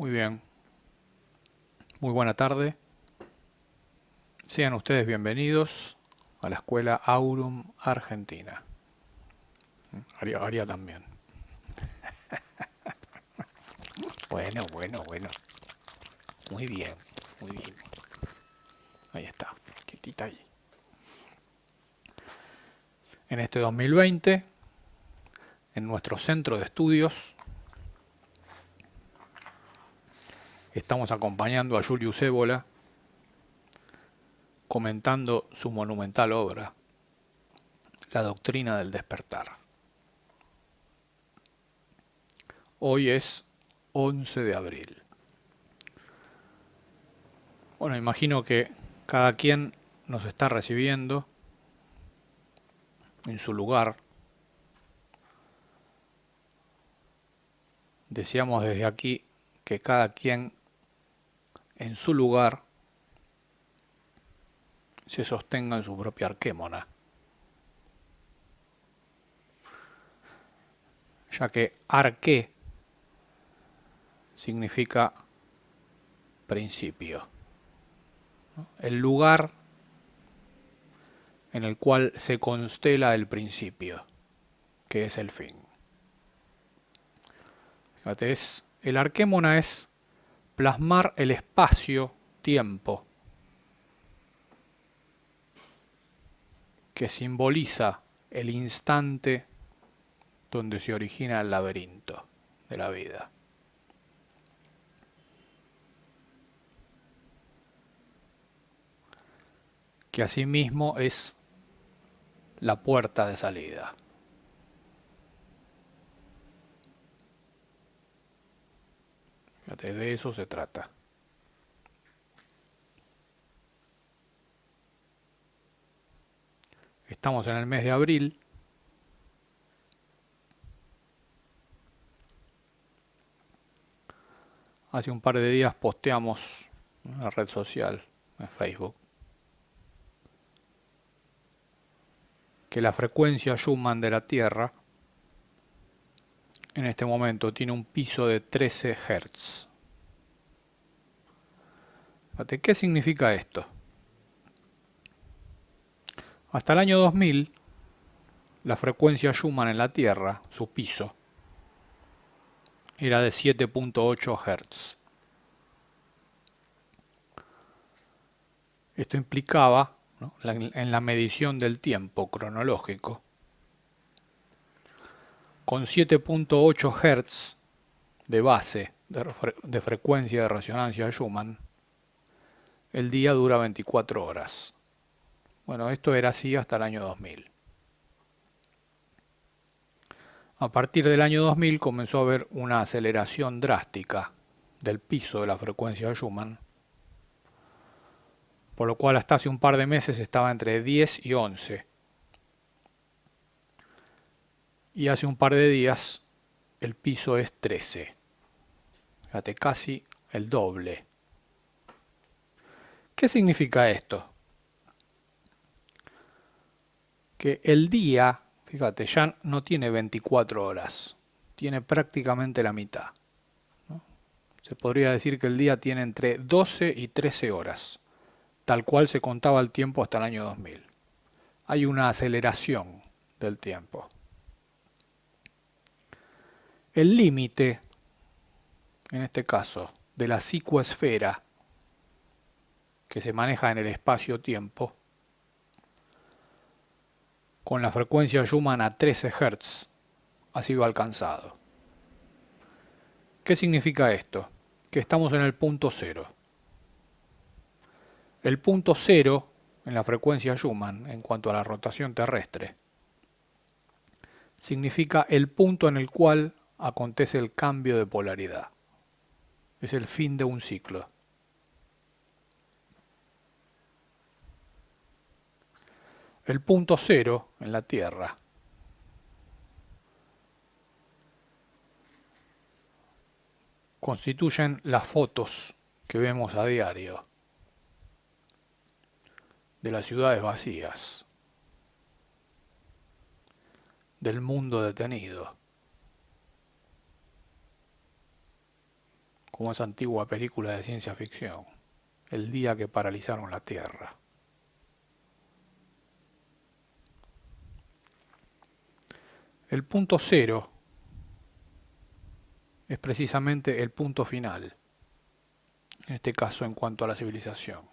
Muy bien, muy buena tarde. Sean ustedes bienvenidos a la escuela Aurum Argentina. Aria también. Bueno. Muy bien, muy bien. Ahí está, quietita ahí. En este 2020, en nuestro centro de estudios, estamos acompañando a Julius Evola comentando su monumental obra, La doctrina del despertar. Hoy es 11 de abril. Bueno, imagino que cada quien nos está recibiendo en su lugar. Deseamos desde aquí que cada quien en su lugar se sostenga en su propia arquémona, ya que arqué significa principio, el lugar en el cual se constela el principio, que es el fin. Fíjate, el arquémona es plasmar el espacio-tiempo que simboliza el instante donde se origina el laberinto de la vida. Que asimismo es la puerta de salida. Fíjate, de eso se trata. Estamos en el mes de abril. Hace un par de días posteamos en una red social, en Facebook, que la frecuencia Schumann de la Tierra en este momento tiene un piso de 13 Hz. Fíjate, ¿qué significa esto? Hasta el año 2000, la frecuencia Schumann en la Tierra, su piso, era de 7.8 Hz. Esto implicaba, ¿no?, en la medición del tiempo cronológico, con 7.8 Hz de base de frecuencia de resonancia de Schumann, el día dura 24 horas. Bueno, esto era así hasta el año 2000. A partir del año 2000 comenzó a haber una aceleración drástica del piso de la frecuencia de Schumann, por lo cual hasta hace un par de meses estaba entre 10 y 11. Y hace un par de días el piso es 13. Fíjate, casi el doble. ¿Qué significa esto? Que el día, fíjate, ya no tiene 24 horas, tiene prácticamente la mitad, ¿no? Se podría decir que el día tiene entre 12 y 13 horas, tal cual se contaba el tiempo hasta el año 2000. Hay una aceleración del tiempo. El límite, en este caso, de la psicoesfera que se maneja en el espacio-tiempo, con la frecuencia Schumann a 13 Hz, ha sido alcanzado. ¿Qué significa esto? Que estamos en el punto cero. El punto cero en la frecuencia Schumann, en cuanto a la rotación terrestre, significa el punto en el cual acontece el cambio de polaridad. Es el fin de un ciclo. El punto cero en la Tierra constituyen las fotos que vemos a diario de las ciudades vacías, del mundo detenido, como esa antigua película de ciencia ficción, el día que paralizaron la Tierra. El punto cero es precisamente el punto final, en este caso en cuanto a la civilización,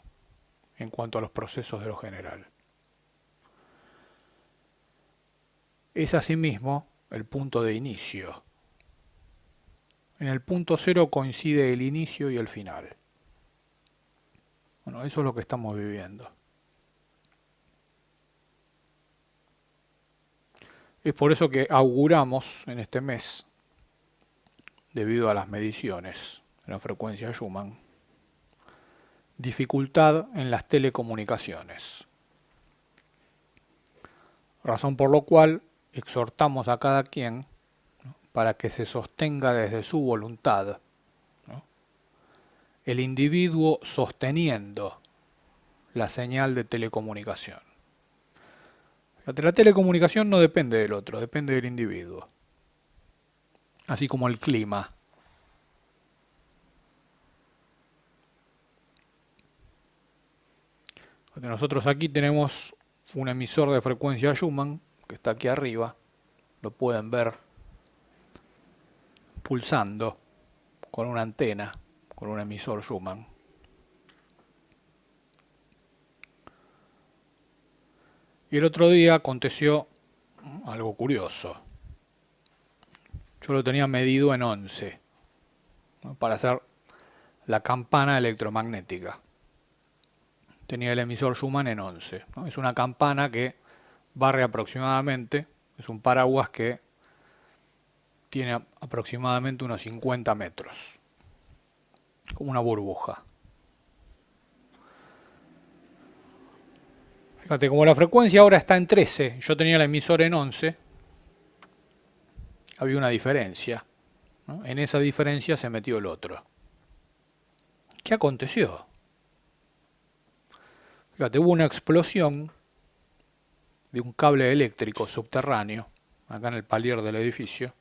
en cuanto a los procesos de lo general. Es asimismo el punto de inicio. En el punto cero coincide el inicio y el final. Bueno, eso es lo que estamos viviendo. Es por eso que auguramos en este mes, debido a las mediciones de la frecuencia Schumann, dificultad en las telecomunicaciones. Razón por lo cual exhortamos a cada quien, ¿no?, para que se sostenga desde su voluntad, ¿no?, el individuo sosteniendo la señal de telecomunicación. La telecomunicación no depende del otro, depende del individuo. Así como el clima. Nosotros aquí tenemos un emisor de frecuencia Schumann, que está aquí arriba. Lo pueden ver pulsando con una antena, con un emisor Schumann. Y el otro día aconteció algo curioso. Yo lo tenía medido en 11, ¿no?, para hacer la campana electromagnética. Tenía el emisor Schumann en 11, ¿no? Es una campana que barre aproximadamente, es un paraguas que tiene aproximadamente unos 50 metros, como una burbuja. Fíjate, como la frecuencia ahora está en 13, yo tenía el emisor en 11, había una diferencia, ¿no? En esa diferencia se metió el otro. ¿Qué aconteció? Fíjate, hubo una explosión de un cable eléctrico subterráneo, acá en el palier del edificio,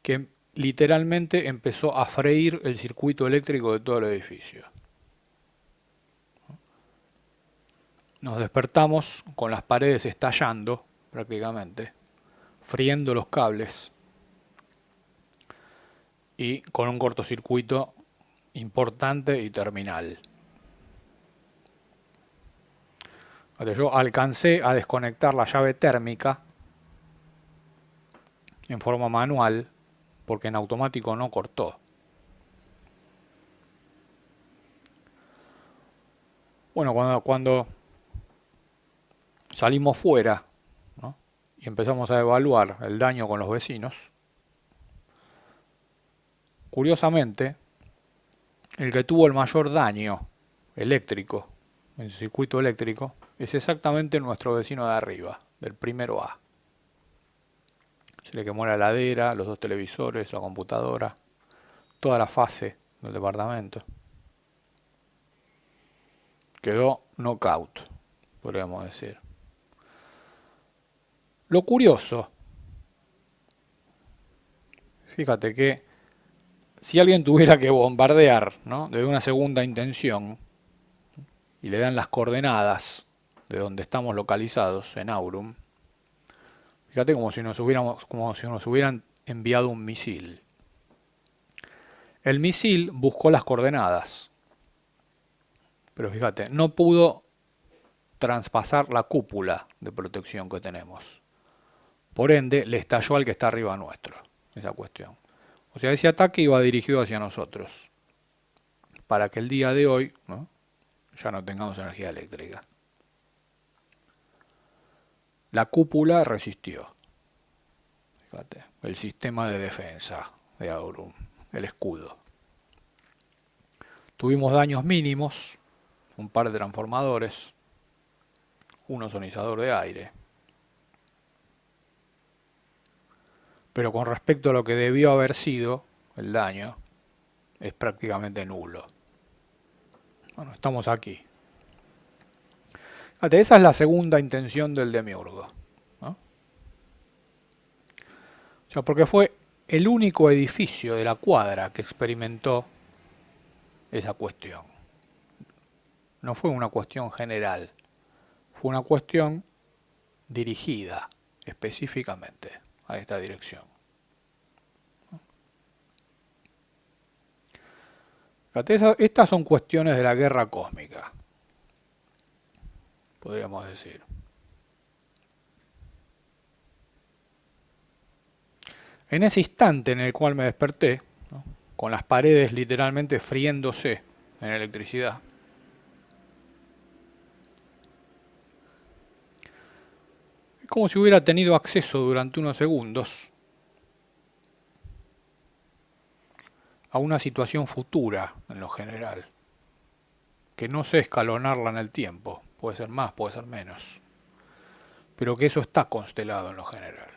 que literalmente empezó a freír el circuito eléctrico de todo el edificio. Nos despertamos con las paredes estallando, prácticamente, friendo los cables y con un cortocircuito importante y terminal. Yo alcancé a desconectar la llave térmica en forma manual, porque en automático no cortó. Bueno, cuando salimos fuera, ¿no?, y empezamos a evaluar el daño con los vecinos, curiosamente, el que tuvo el mayor daño eléctrico, en el circuito eléctrico, es exactamente nuestro vecino de arriba, del primero A. Se le quemó la heladera, los 2 televisores, la computadora, toda la fase del departamento. Quedó knockout, podríamos decir. Lo curioso, fíjate que si alguien tuviera que bombardear, ¿no?, desde una segunda intención, y le dan las coordenadas de donde estamos localizados, en Aurum, fíjate como si nos hubieran enviado un misil. El misil buscó las coordenadas, pero fíjate, no pudo traspasar la cúpula de protección que tenemos. Por ende, le estalló al que está arriba nuestro, esa cuestión. O sea, ese ataque iba dirigido hacia nosotros, para que el día de hoy, ¿no?, ya no tengamos energía eléctrica. La cúpula resistió. Fíjate, el sistema de defensa de Aurum, el escudo. Tuvimos daños mínimos, un par de transformadores, un ozonizador de aire. Pero con respecto a lo que debió haber sido el daño, es prácticamente nulo. Bueno, estamos aquí. Fíjate, esa es la segunda intención del demiurgo, ¿no? O sea, porque fue el único edificio de la cuadra que experimentó esa cuestión. No fue una cuestión general, fue una cuestión dirigida específicamente a esta dirección. Estas son cuestiones de la guerra cósmica, podríamos decir. En ese instante en el cual me desperté, ¿no?, con las paredes literalmente friéndose en electricidad, es como si hubiera tenido acceso durante unos segundos a una situación futura en lo general, que no sé escalonarla en el tiempo, puede ser más, puede ser menos, pero que eso está constelado en lo general.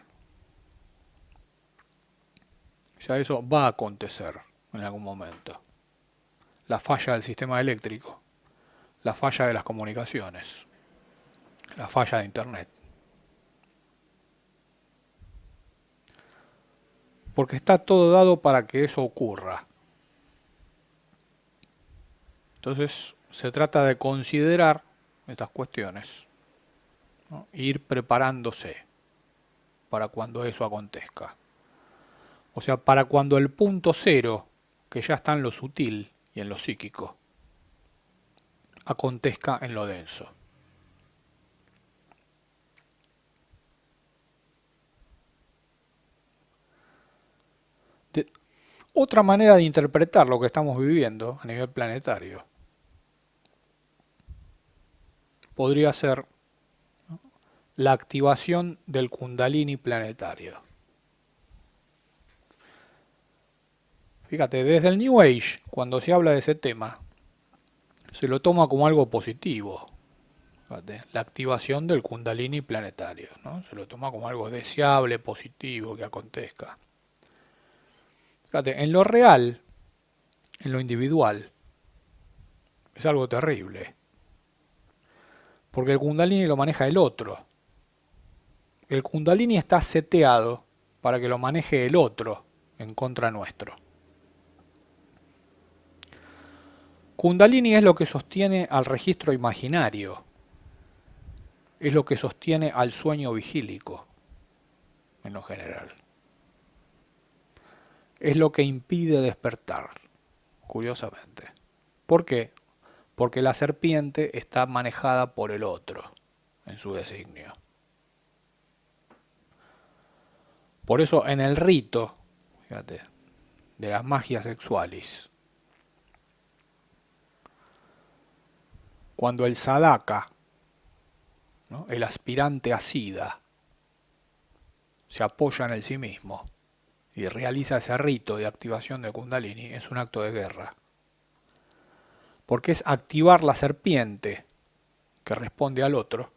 Ya eso va a acontecer en algún momento. La falla del sistema eléctrico, la falla de las comunicaciones, la falla de Internet. Porque está todo dado para que eso ocurra. Entonces se trata de considerar estas cuestiones, ¿no?, e ir preparándose para cuando eso acontezca. O sea, para cuando el punto cero, que ya está en lo sutil y en lo psíquico, acontezca en lo denso. Otra manera de interpretar lo que estamos viviendo a nivel planetario podría ser, ¿no?, la activación del Kundalini planetario. Fíjate, desde el New Age, cuando se habla de ese tema, se lo toma como algo positivo. Fíjate, la activación del Kundalini planetario, ¿no? Se lo toma como algo deseable, positivo, que acontezca. Fíjate, en lo real, en lo individual, es algo terrible. Porque el Kundalini lo maneja el otro. El Kundalini está seteado para que lo maneje el otro en contra nuestro. Kundalini es lo que sostiene al registro imaginario. Es lo que sostiene al sueño vigílico, en lo general. Es lo que impide despertar, curiosamente. ¿Por qué? Porque la serpiente está manejada por el otro, en su designio. Por eso en el rito, fíjate, de las magias sexuales, cuando el sadaka, ¿no?, el aspirante a sida, se apoya en el sí mismo y realiza ese rito de activación de Kundalini, es un acto de guerra. Porque es activar la serpiente que responde al otro,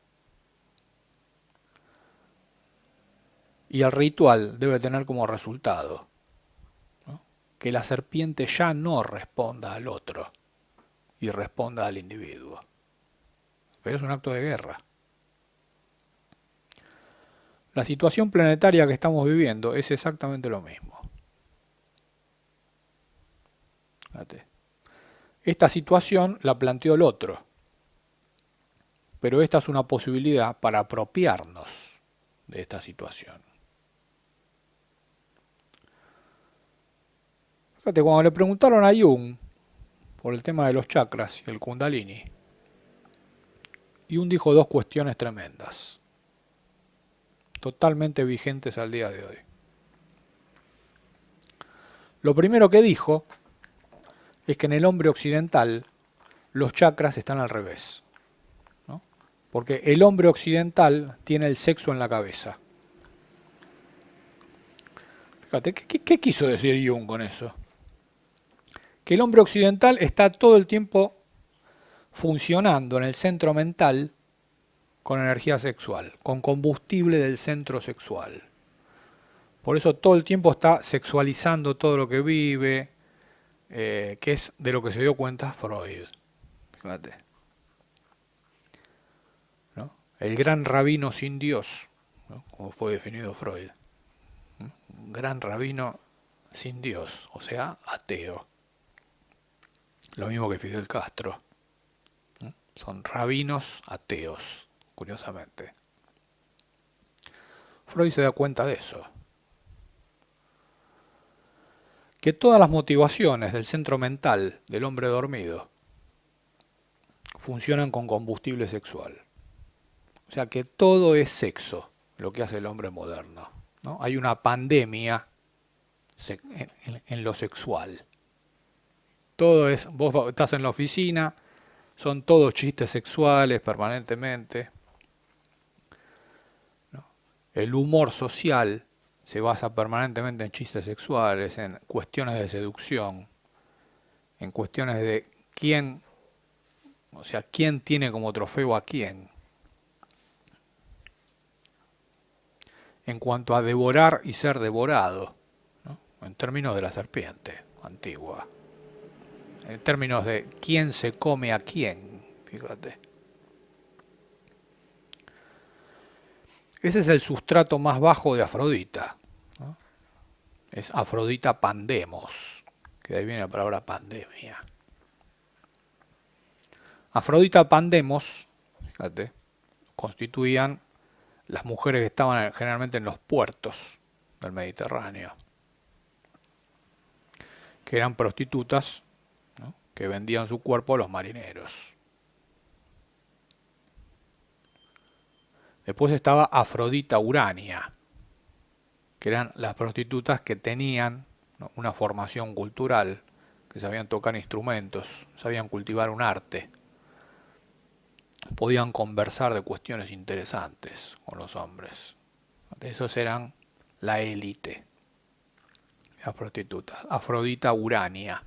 y el ritual debe tener como resultado, ¿no?, que la serpiente ya no responda al otro y responda al individuo. Pero es un acto de guerra. La situación planetaria que estamos viviendo es exactamente lo mismo. Fíjate. Esta situación la planteó el otro, pero esta es una posibilidad para apropiarnos de esta situación. Fíjate, cuando le preguntaron a Jung por el tema de los chakras y el Kundalini, Jung dijo dos cuestiones tremendas, totalmente vigentes al día de hoy. Lo primero que dijo es que en el hombre occidental los chakras están al revés, ¿no? Porque el hombre occidental tiene el sexo en la cabeza. Fíjate, ¿qué quiso decir Jung con eso? Que el hombre occidental está todo el tiempo funcionando en el centro mental con energía sexual, con combustible del centro sexual. Por eso todo el tiempo está sexualizando todo lo que vive, que es de lo que se dio cuenta Freud. Fíjate, ¿no? El gran rabino sin Dios, ¿no?, como fue definido Freud. Un gran rabino sin Dios, o sea, ateo. Lo mismo que Fidel Castro. Son rabinos ateos, curiosamente. Freud se da cuenta de eso. Que todas las motivaciones del centro mental del hombre dormido funcionan con combustible sexual. O sea que todo es sexo, lo que hace el hombre moderno, ¿no? Hay una pandemia en lo sexual. Todo es, vos estás en la oficina, son todos chistes sexuales permanentemente, ¿no? El humor social se basa permanentemente en chistes sexuales, en cuestiones de seducción, en cuestiones de quién, o sea, quién tiene como trofeo a quién. En cuanto a devorar y ser devorado, ¿no? En términos de la serpiente antigua, en términos de quién se come a quién, fíjate. Ese es el sustrato más bajo de Afrodita, ¿no? Es Afrodita Pandemos, que de ahí viene la palabra pandemia. Afrodita Pandemos, fíjate, constituían las mujeres que estaban generalmente en los puertos del Mediterráneo, que eran prostitutas, ¿no? Que vendían su cuerpo a los marineros. Después estaba Afrodita Urania, que eran las prostitutas que tenían, ¿no? Una formación cultural, que sabían tocar instrumentos, sabían cultivar un arte, podían conversar de cuestiones interesantes con los hombres. Esos eran la élite, las prostitutas. Afrodita Urania,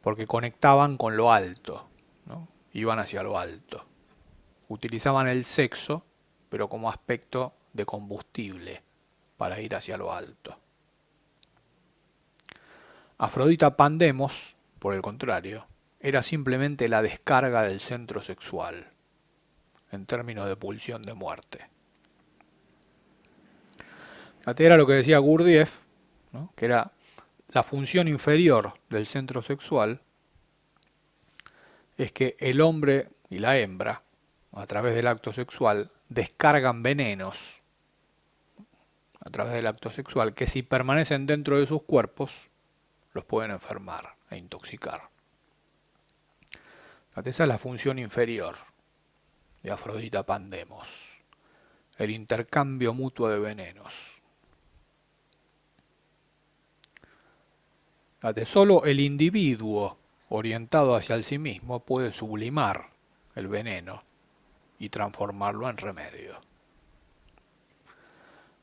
porque conectaban con lo alto, ¿no? Iban hacia lo alto. Utilizaban el sexo, pero como aspecto de combustible para ir hacia lo alto. Afrodita Pandemos, por el contrario, era simplemente la descarga del centro sexual, en términos de pulsión de muerte. Era lo que decía Gurdjieff, ¿no? Que era la función inferior del centro sexual, es que el hombre y la hembra, a través del acto sexual, descargan venenos a través del acto sexual que si permanecen dentro de sus cuerpos los pueden enfermar e intoxicar. Esa es la función inferior de Afrodita Pandemos, el intercambio mutuo de venenos. Solo el individuo orientado hacia el sí mismo puede sublimar el veneno y transformarlo en remedio.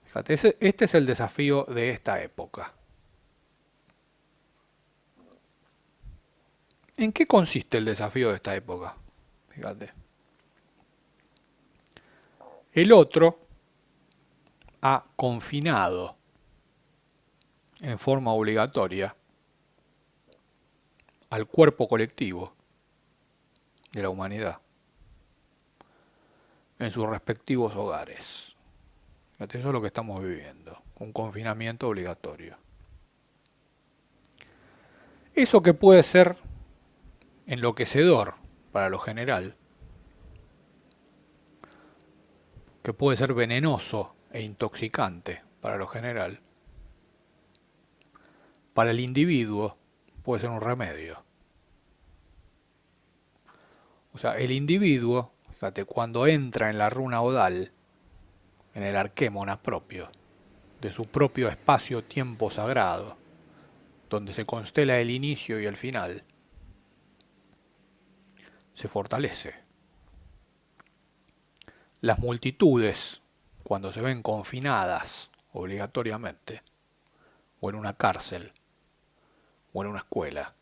Fíjate, este es el desafío de esta época. ¿En qué consiste el desafío de esta época? Fíjate. El otro ha confinado en forma obligatoria al cuerpo colectivo de la humanidad en sus respectivos hogares. Fíjate, eso es lo que estamos viviendo, un confinamiento obligatorio. Eso que puede ser enloquecedor para lo general, que puede ser venenoso e intoxicante para lo general, para el individuo puede ser un remedio. O sea, el individuo, fíjate, cuando entra en la runa odal, en el arquémona propio, de su propio espacio-tiempo sagrado, donde se constela el inicio y el final, se fortalece. Las multitudes, cuando se ven confinadas obligatoriamente, o en una cárcel, o en una escuela,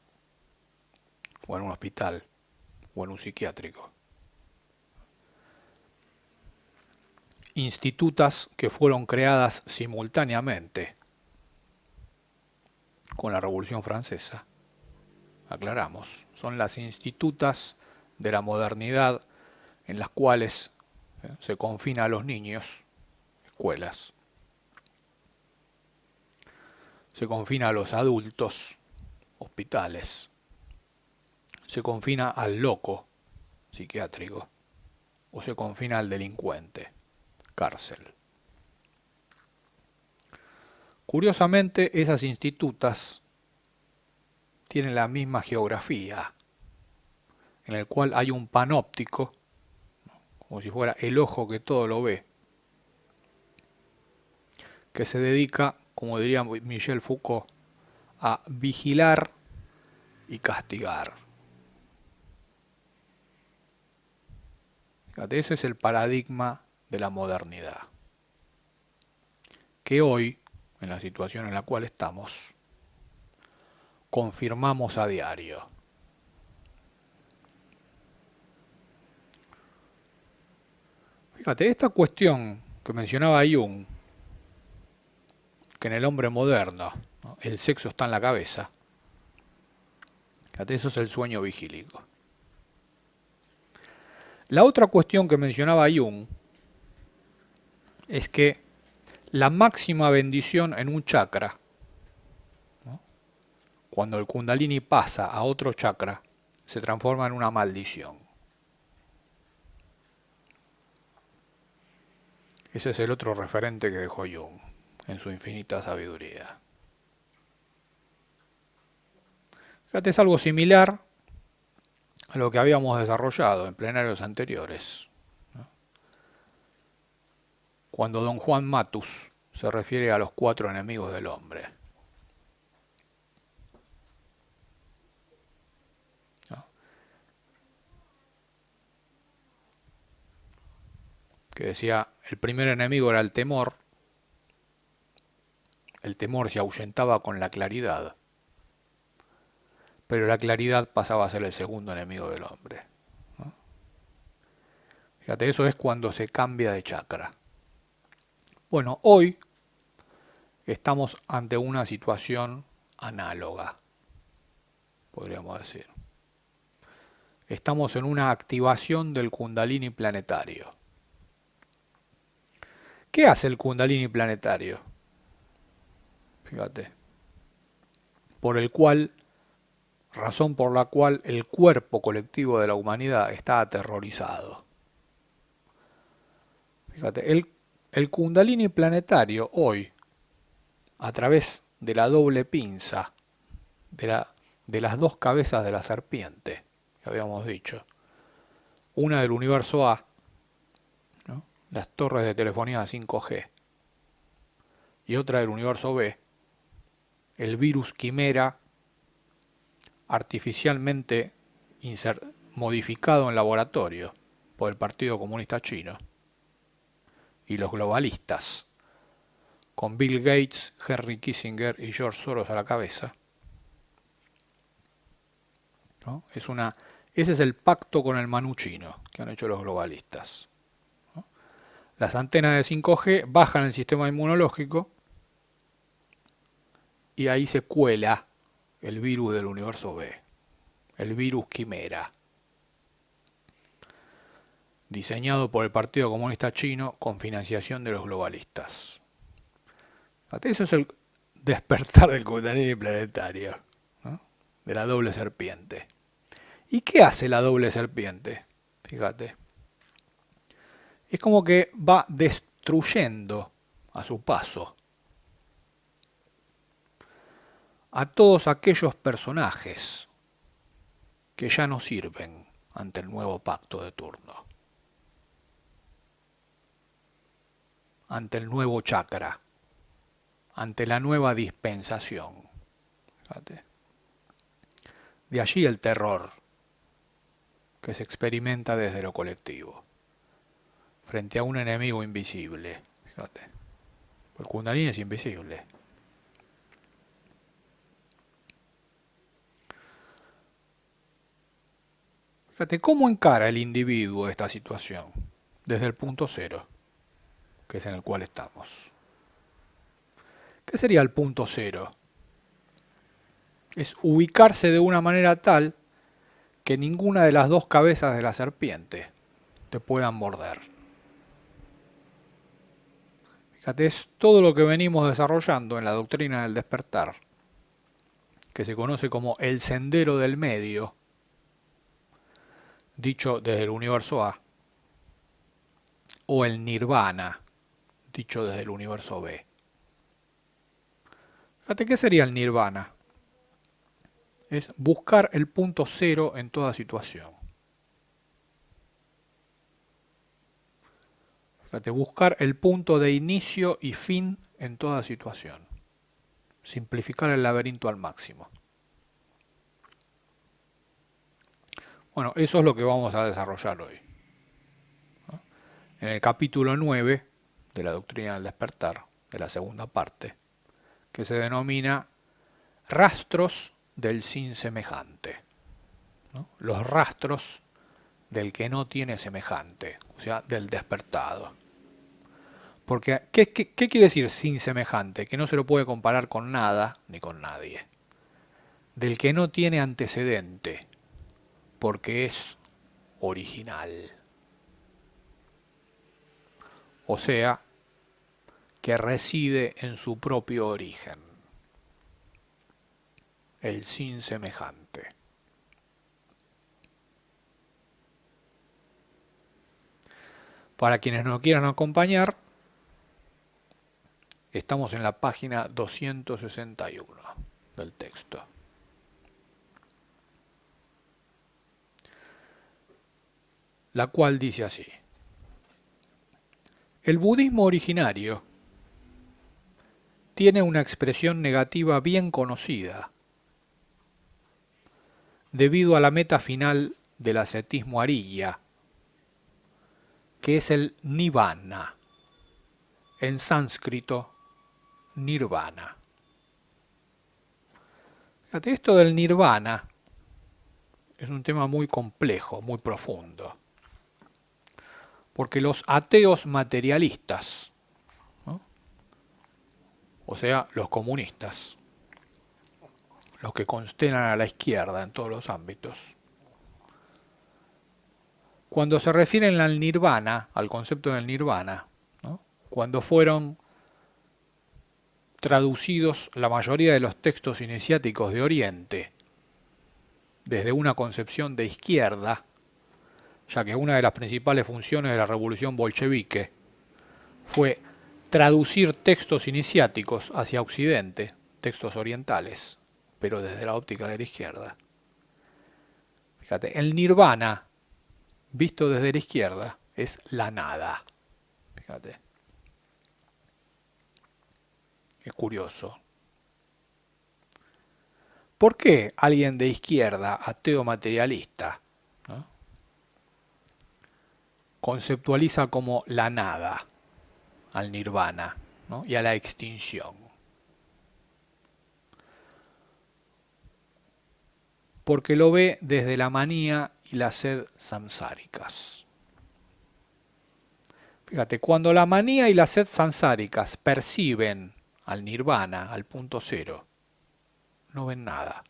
o en un hospital, o en un psiquiátrico, institutas que fueron creadas simultáneamente con la Revolución Francesa, aclaramos, son las institutas de la modernidad en las cuales se confina a los niños, escuelas. se confina a los adultos, hospitales. Se confina al loco, psiquiátrico. O se confina al delincuente, cárcel. Curiosamente, esas institutas tienen la misma geografía, en el cual hay un panóptico, como si fuera el ojo que todo lo ve, que se dedica, como diría Michel Foucault, a vigilar y castigar. Fíjate, ese es el paradigma de la modernidad, que hoy, en la situación en la cual estamos, confirmamos a diario. Fíjate, esta cuestión que mencionaba Jung, que en el hombre moderno, ¿no?, el sexo está en la cabeza, fíjate, eso es el sueño vigílico. La otra cuestión que mencionaba Jung es que la máxima bendición en un chakra, ¿no?, cuando el Kundalini pasa a otro chakra, se transforma en una maldición. Ese es el otro referente que dejó Jung en su infinita sabiduría. Fíjate, es algo similar a lo que habíamos desarrollado en plenarios anteriores, ¿no?, cuando don Juan Matus se refiere a los 4 enemigos del hombre. ¿No? Que decía, el primer enemigo era el temor se ahuyentaba con la claridad, pero la claridad pasaba a ser el segundo enemigo del hombre, ¿no? Fíjate, eso es cuando se cambia de chakra. Bueno, hoy estamos ante una situación análoga, podríamos decir. Estamos en una activación del Kundalini planetario. ¿Qué hace el Kundalini planetario? Fíjate, razón por la cual el cuerpo colectivo de la humanidad está aterrorizado. Fíjate, el Kundalini planetario hoy, a través de la doble pinza, de las 2 cabezas de la serpiente, que habíamos dicho, una del universo A, ¿no?, las torres de telefonía 5G, y otra del universo B, el virus quimera artificialmente modificado en laboratorio por el Partido Comunista Chino y los globalistas, con Bill Gates, Henry Kissinger y George Soros a la cabeza, ¿no? Ese es el pacto con el Manu chino que han hecho los globalistas, ¿no? Las antenas de 5G bajan el sistema inmunológico y ahí se cuela el virus del universo B, el virus quimera, diseñado por el Partido Comunista Chino con financiación de los globalistas. Eso es el despertar del Kundalini planetario, ¿no?, de la doble serpiente. ¿Y qué hace la doble serpiente? Fíjate. Es como que va destruyendo a su paso a todos aquellos personajes que ya no sirven ante el nuevo pacto de turno, ante el nuevo chakra, ante la nueva dispensación. Fíjate. De allí el terror que se experimenta desde lo colectivo, frente a un enemigo invisible. Fíjate, el Kundalini es invisible. Fíjate, ¿cómo encara el individuo esta situación? Desde el punto cero, que es en el cual estamos. ¿Qué sería el punto cero? Es ubicarse de una manera tal que ninguna de las 2 cabezas de la serpiente te puedan morder. Fíjate, es todo lo que venimos desarrollando en la doctrina del despertar, que se conoce como el sendero del medio, dicho desde el universo A, o el nirvana, dicho desde el universo B. Fíjate, ¿qué sería el nirvana? Es buscar el punto cero en toda situación. Fíjate, buscar el punto de inicio y fin en toda situación. Simplificar el laberinto al máximo. Bueno, eso es lo que vamos a desarrollar hoy. En el capítulo 9 de la doctrina del despertar, de la segunda parte, que se denomina rastros del sin semejante, ¿no? Los rastros del que no tiene semejante, o sea, del despertado. Porque, ¿qué quiere decir sin semejante? Que no se lo puede comparar con nada ni con nadie. Del que no tiene antecedente, porque es original. O sea, que reside en su propio origen. El sin semejante. Para quienes no quieran acompañar, estamos en la página 261 del texto. La cual dice así: el budismo originario tiene una expresión negativa bien conocida, debido a la meta final del ascetismo ariya, que es el nibbana, en sánscrito nirvana. Fíjate, esto del nirvana es un tema muy complejo, muy profundo, porque los ateos materialistas, ¿no? O sea, los comunistas, los que constelan a la izquierda en todos los ámbitos, cuando se refieren al nirvana, al concepto del nirvana, ¿no? Cuando fueron traducidos la mayoría de los textos iniciáticos de Oriente desde una concepción de izquierda, ya que una de las principales funciones de la revolución bolchevique fue traducir textos iniciáticos hacia Occidente, textos orientales, pero desde la óptica de la izquierda. Fíjate, el nirvana, visto desde la izquierda, es la nada. Fíjate. Es curioso. ¿Por qué alguien de izquierda, ateo materialista, ¿no?, conceptualiza como la nada al nirvana, ¿no?, y a la extinción? Porque lo ve desde la manía y la sed samsáricas. Fíjate, cuando la manía y la sed samsáricas perciben al nirvana, al punto cero, no ven nada.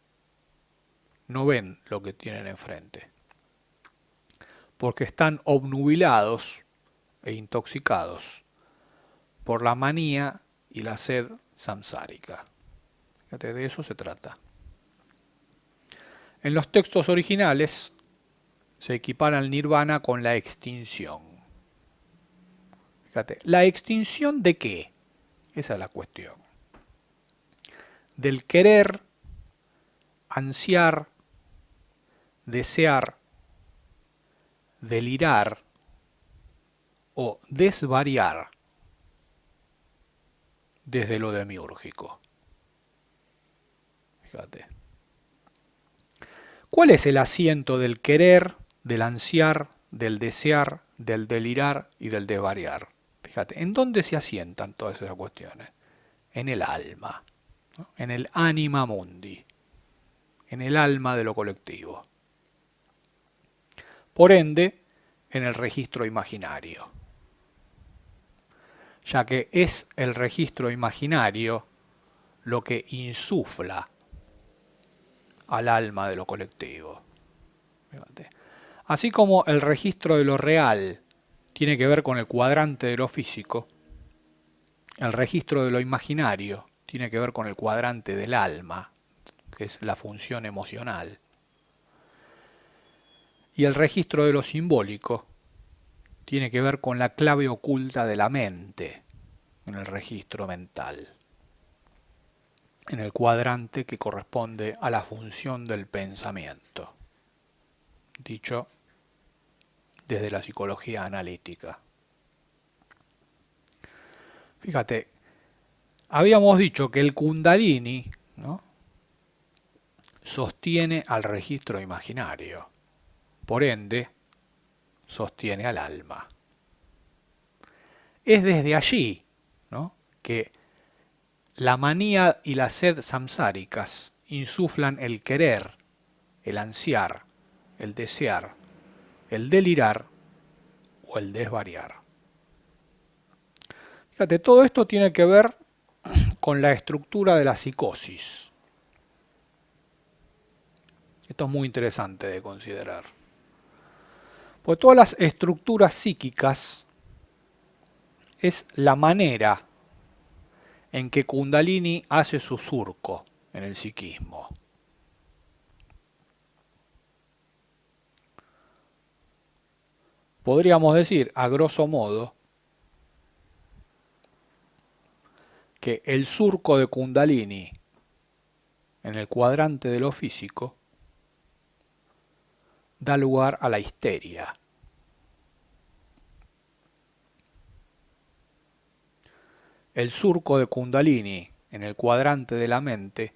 No ven lo que tienen enfrente. Porque están obnubilados e intoxicados por la manía y la sed samsárica. Fíjate, de eso se trata. En los textos originales se equipara el nirvana con la extinción. Fíjate, ¿la extinción de qué? Esa es la cuestión. Del querer, ansiar, desear, delirar o desvariar desde lo demiúrgico. Fíjate. ¿Cuál es el asiento del querer, del ansiar, del desear, del delirar y del desvariar? Fíjate, ¿en dónde se asientan todas esas cuestiones? En el alma, ¿no?, en el anima mundi, en el alma de lo colectivo. Por ende, en el registro imaginario, ya que es el registro imaginario lo que insufla al alma de lo colectivo. Fíjate. Así como el registro de lo real tiene que ver con el cuadrante de lo físico, El registro de lo imaginario tiene que ver con el cuadrante del alma, que es la función emocional. Y el registro de lo simbólico tiene que ver con la clave oculta de la mente, en el registro mental, en el cuadrante que corresponde a la función del pensamiento, dicho desde la psicología analítica. Fíjate, habíamos dicho que el Kundalini, ¿no?, sostiene al registro imaginario, por ende, sostiene al alma. Es desde allí, ¿no?, que la manía y la sed samsáricas insuflan el querer, el ansiar, el desear, el delirar o el desvariar. Fíjate, todo esto tiene que ver con la estructura de la psicosis. Esto es muy interesante de considerar. Porque todas las estructuras psíquicas es la manera en que Kundalini hace su surco en el psiquismo. Podríamos decir, a grosso modo, que el surco de Kundalini en el cuadrante de lo físico da lugar a la histeria. El surco de Kundalini en el cuadrante de la mente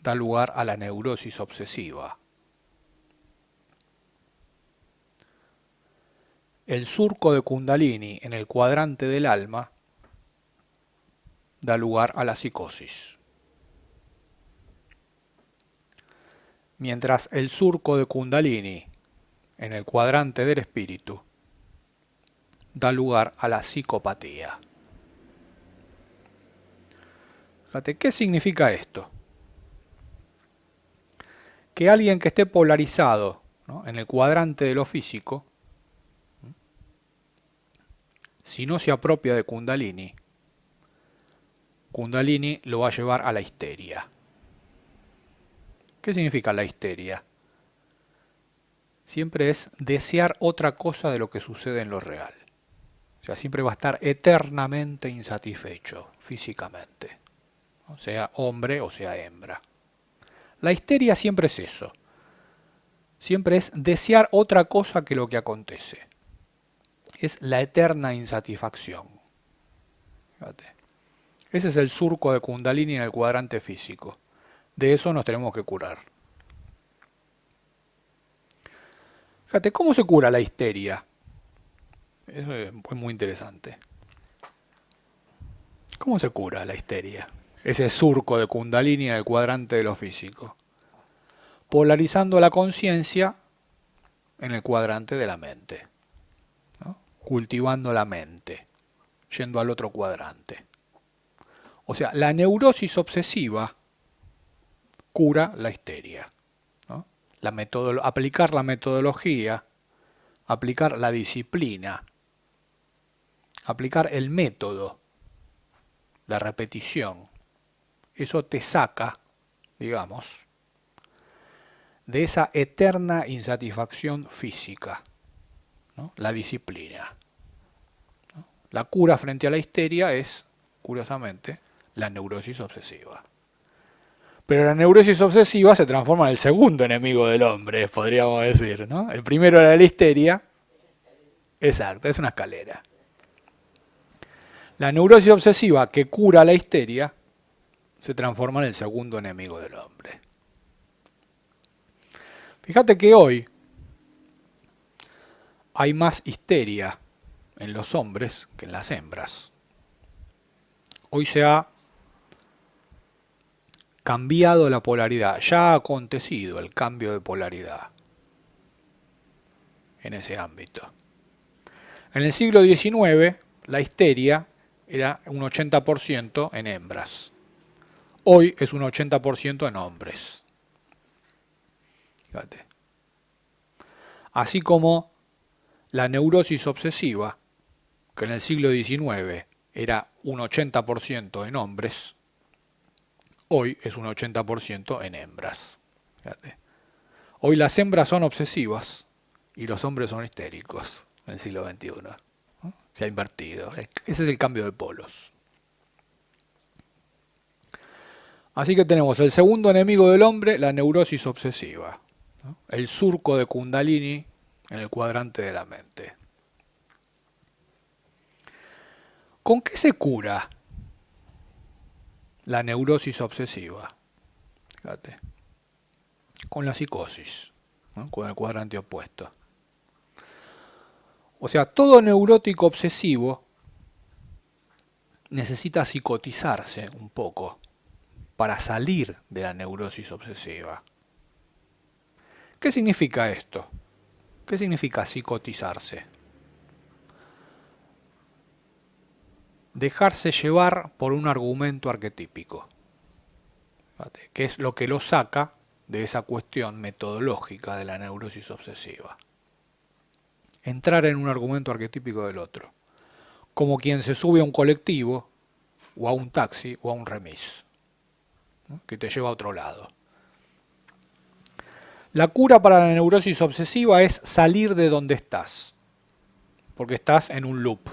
da lugar a la neurosis obsesiva. El surco de Kundalini en el cuadrante del alma da lugar a la psicosis. Mientras el surco de Kundalini en el cuadrante del espíritu da lugar a la psicopatía. Fíjate, ¿qué significa esto? Que alguien que esté polarizado, ¿no?, en el cuadrante de lo físico, si no se apropia de Kundalini, Kundalini lo va a llevar a la histeria. ¿Qué significa la histeria? Siempre es desear otra cosa de lo que sucede en lo real. O sea, siempre va a estar eternamente insatisfecho físicamente, o sea hombre o sea hembra. La histeria siempre es eso. Siempre es desear otra cosa que lo que acontece. Es la eterna insatisfacción. Fíjate. Ese es el surco de Kundalini en el cuadrante físico. De eso nos tenemos que curar. Fíjate, ¿cómo se cura la histeria? Eso es muy interesante. ¿Cómo se cura la histeria? Ese surco de Kundalini en el cuadrante de lo físico. Polarizando la conciencia en el cuadrante de la mente, ¿no?, cultivando la mente, yendo al otro cuadrante. O sea, la neurosis obsesiva cura la histeria, ¿no? Aplicar la metodología, aplicar la disciplina, aplicar el método, la repetición, eso te saca, digamos, de esa eterna insatisfacción física, ¿no?, la disciplina, ¿no? La cura frente a la histeria es, curiosamente, la neurosis obsesiva. Pero la neurosis obsesiva se transforma en el segundo enemigo del hombre, podríamos decir, ¿no? El primero era la histeria. Exacto, es una escalera. La neurosis obsesiva que cura la histeria se transforma en el segundo enemigo del hombre. Fíjate que hoy hay más histeria en los hombres que en las hembras. Hoy se ha cambiado la polaridad, ya ha acontecido el cambio de polaridad en ese ámbito. En el siglo XIX, la histeria era un 80% en hembras. Hoy es un 80% en hombres. Fíjate. Así como la neurosis obsesiva, que en el siglo XIX era un 80% en hombres, hoy es un 80% en hembras. Fíjate. Hoy las hembras son obsesivas y los hombres son histéricos en el siglo XXI. ¿No? Se ha invertido. Ese es el cambio de polos. Así que tenemos el segundo enemigo del hombre, la neurosis obsesiva, ¿no? El surco de Kundalini en el cuadrante de la mente. ¿Con qué se cura la neurosis obsesiva? Fíjate. Con la psicosis, ¿no? Con el cuadrante opuesto. O sea, todo neurótico obsesivo necesita psicotizarse un poco para salir de la neurosis obsesiva. ¿Qué significa esto? ¿Qué significa psicotizarse? Dejarse llevar por un argumento arquetípico, que es lo que lo saca de esa cuestión metodológica de la neurosis obsesiva. Entrar en un argumento arquetípico del otro, como quien se sube a un colectivo, o a un taxi, o a un remis, ¿no? Que te lleva a otro lado. La cura para la neurosis obsesiva es salir de donde estás, porque estás en un loop,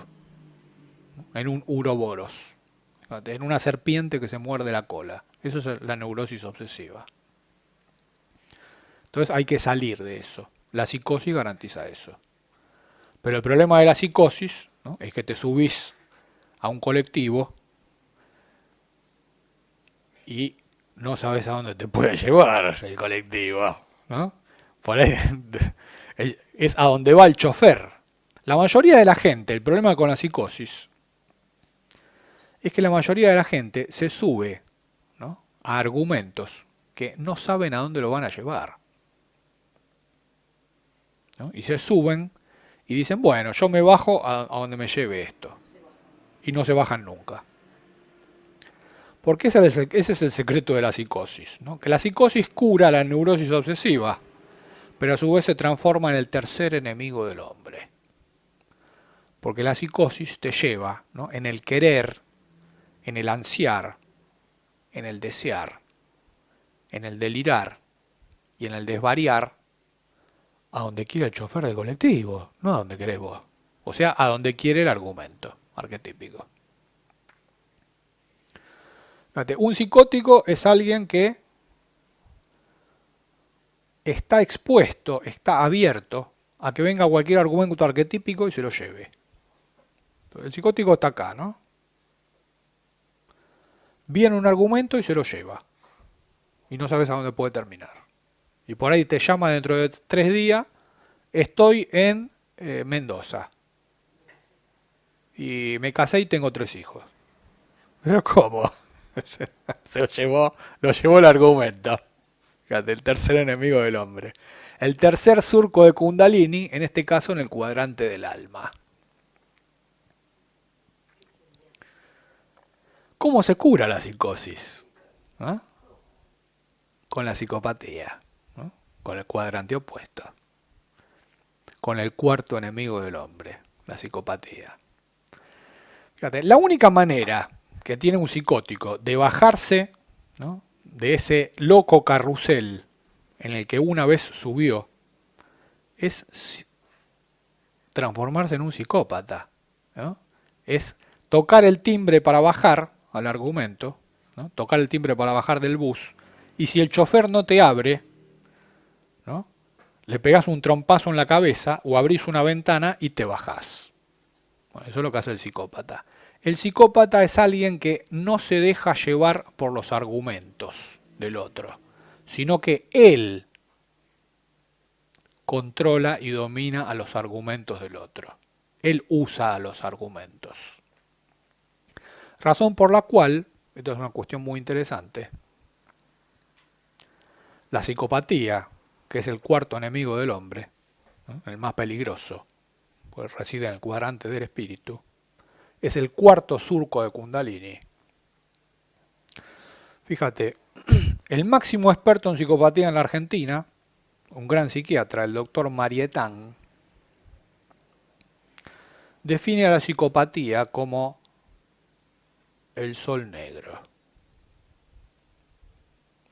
en un uroboros, en una serpiente que se muerde la cola. Eso es la neurosis obsesiva. Entonces hay que salir de eso. La psicosis garantiza eso. Pero el problema de la psicosis, ¿no? Es que te subís a un colectivo y no sabes a dónde te puede llevar el colectivo, ¿no? Por ahí es a donde va el chofer. La mayoría de la gente, el problema con la psicosis es que la mayoría de la gente se sube, ¿no? A argumentos que no saben a dónde lo van a llevar, ¿no? Y se suben y dicen, bueno, yo me bajo a donde me lleve esto. Y no se bajan nunca. Porque ese es el secreto de la psicosis, ¿no? Que la psicosis cura la neurosis obsesiva, pero a su vez se transforma en el tercer enemigo del hombre. Porque la psicosis te lleva, ¿no? En el querer, en el ansiar, en el desear, en el delirar y en el desvariar a donde quiere el chofer del colectivo, no a donde querés vos. O sea, a donde quiere el argumento arquetípico. Fíjate, un psicótico es alguien que está expuesto, está abierto a que venga cualquier argumento arquetípico y se lo lleve. El psicótico está acá, ¿no? Viene un argumento y se lo lleva. Y no sabes a dónde puede terminar. Y por ahí te llama dentro de 3 días, estoy en Mendoza. Y me casé y tengo 3 hijos. ¿Pero cómo? Se lo llevó el argumento. Fíjate, el tercer enemigo del hombre. El tercer surco de Kundalini, en este caso en el cuadrante del alma. ¿Cómo se cura la psicosis? ¿Ah? Con la psicopatía, ¿no? Con el cuadrante opuesto. Con el cuarto enemigo del hombre, la psicopatía. Fíjate, la única manera que tiene un psicótico de bajarse, ¿no? De ese loco carrusel en el que una vez subió es transformarse en un psicópata, ¿no? Es tocar el timbre para bajar al argumento, ¿no? Tocar el timbre para bajar del bus, y si el chofer no te abre, ¿no? Le pegás un trompazo en la cabeza o abrís una ventana y te bajás. Bueno, eso es lo que hace el psicópata. El psicópata es alguien que no se deja llevar por los argumentos del otro, sino que él controla y domina a los argumentos del otro. Él usa a los argumentos. Razón por la cual, esto es una cuestión muy interesante, la psicopatía, que es el cuarto enemigo del hombre, ¿no? El más peligroso, pues reside en el cuadrante del espíritu, es el cuarto surco de Kundalini. Fíjate, el máximo experto en psicopatía en la Argentina, un gran psiquiatra, el doctor Marietán, define a la psicopatía como el sol negro.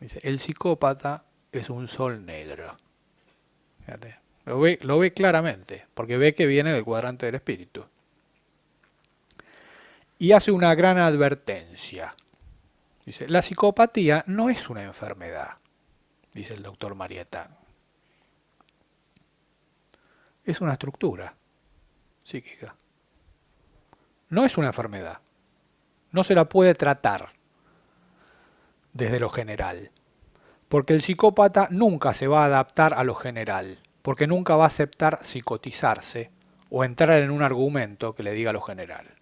Dice, el psicópata es un sol negro. Fíjate, lo ve claramente, porque ve que viene del cuadrante del espíritu. Y hace una gran advertencia. Dice, la psicopatía no es una enfermedad, dice el doctor Marietán. Es una estructura psíquica. No es una enfermedad. No se la puede tratar desde lo general. Porque el psicópata nunca se va a adaptar a lo general. Porque nunca va a aceptar psicotizarse o entrar en un argumento que le diga lo general.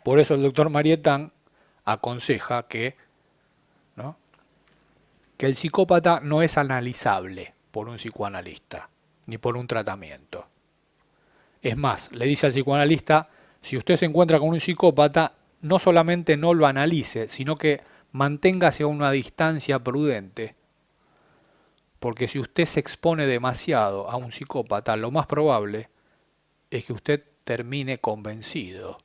Por eso el doctor Marietán aconseja que, ¿no?, que el psicópata no es analizable por un psicoanalista, ni por un tratamiento. Es más, le dice al psicoanalista, si usted se encuentra con un psicópata, no solamente no lo analice, sino que manténgase a una distancia prudente. Porque si usted se expone demasiado a un psicópata, lo más probable es que usted termine convencido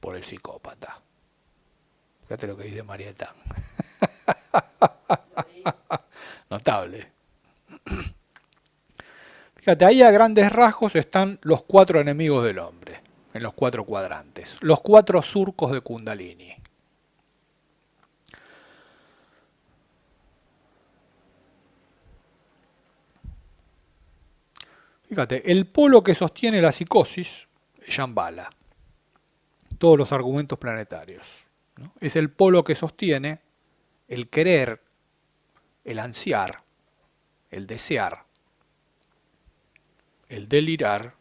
por el psicópata. Fíjate lo que dice Marietán. Notable. Fíjate, ahí a grandes rasgos están los 4 enemigos del hombre, en los 4 cuadrantes, los 4 surcos de Kundalini. Fíjate, el polo que sostiene la psicosis es Shambhala, todos los argumentos planetarios, ¿no? Es el polo que sostiene el querer, el ansiar, el desear, el delirar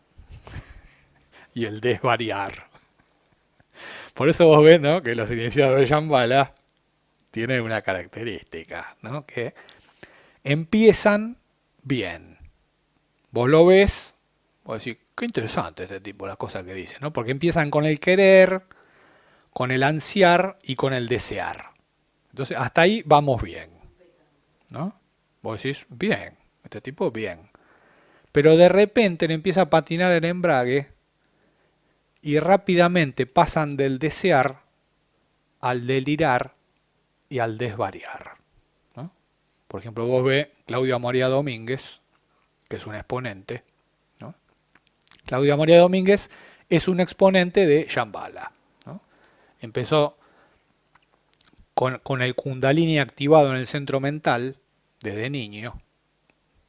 y el desvariar. Por eso vos ves, ¿no?, que los iniciados de Shambhala tienen una característica, ¿no?, que empiezan bien. Vos lo ves, vos decís, qué interesante este tipo, las cosas que dice, ¿no? Porque empiezan con el querer, con el ansiar y con el desear. Entonces, hasta ahí vamos bien, ¿no? Vos decís, bien, este tipo bien. Pero de repente le empieza a patinar el embrague y rápidamente pasan del desear al delirar y al desvariar, ¿no? Por ejemplo, vos ves Claudia María Domínguez, que es un exponente, ¿no? Claudia María Domínguez es un exponente de Shambhala, ¿no? Empezó con el Kundalini activado en el centro mental desde niño,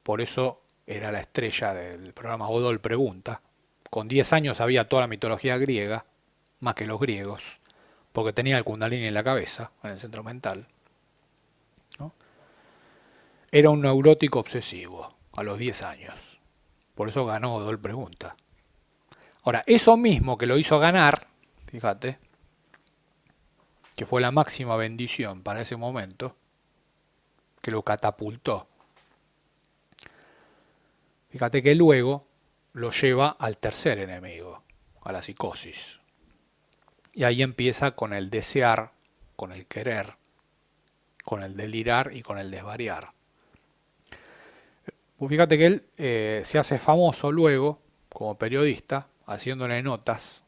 por eso era la estrella del programa Godol Pregunta. Con 10 años sabía toda la mitología griega, más que los griegos, porque tenía el Kundalini en la cabeza, en el centro mental, ¿no? Era un neurótico obsesivo a los 10 años. Por eso ganó Godol Pregunta. Ahora, eso mismo que lo hizo ganar, fíjate, que fue la máxima bendición para ese momento, que lo catapultó. Fíjate que luego lo lleva al tercer enemigo, a la psicosis. Y ahí empieza con el desear, con el querer, con el delirar y con el desvariar. Fíjate que él se hace famoso luego, como periodista, haciéndole notas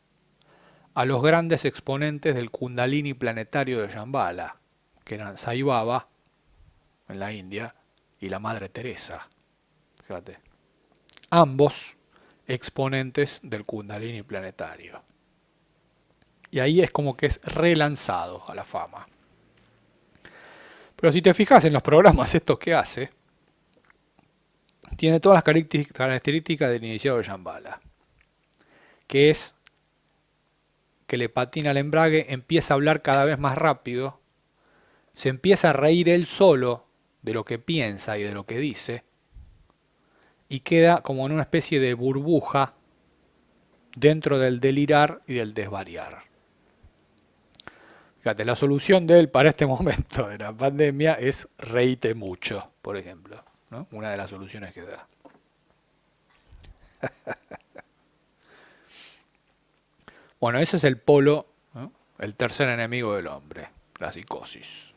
a los grandes exponentes del Kundalini planetario de Shambhala, que eran Sai Baba, en la India, y la Madre Teresa. Fíjate. Ambos exponentes del Kundalini planetario. Y ahí es como que es relanzado a la fama. Pero si te fijas en los programas estos que hace, tiene todas las características del iniciado de Shambhala, que es que le patina el embrague, empieza a hablar cada vez más rápido, se empieza a reír él solo de lo que piensa y de lo que dice, y queda como en una especie de burbuja dentro del delirar y del desvariar. Fíjate, la solución de él para este momento de la pandemia es reíte mucho, por ejemplo, ¿no? Una de las soluciones que da. Bueno, ese es el polo, ¿no?, el tercer enemigo del hombre, la psicosis.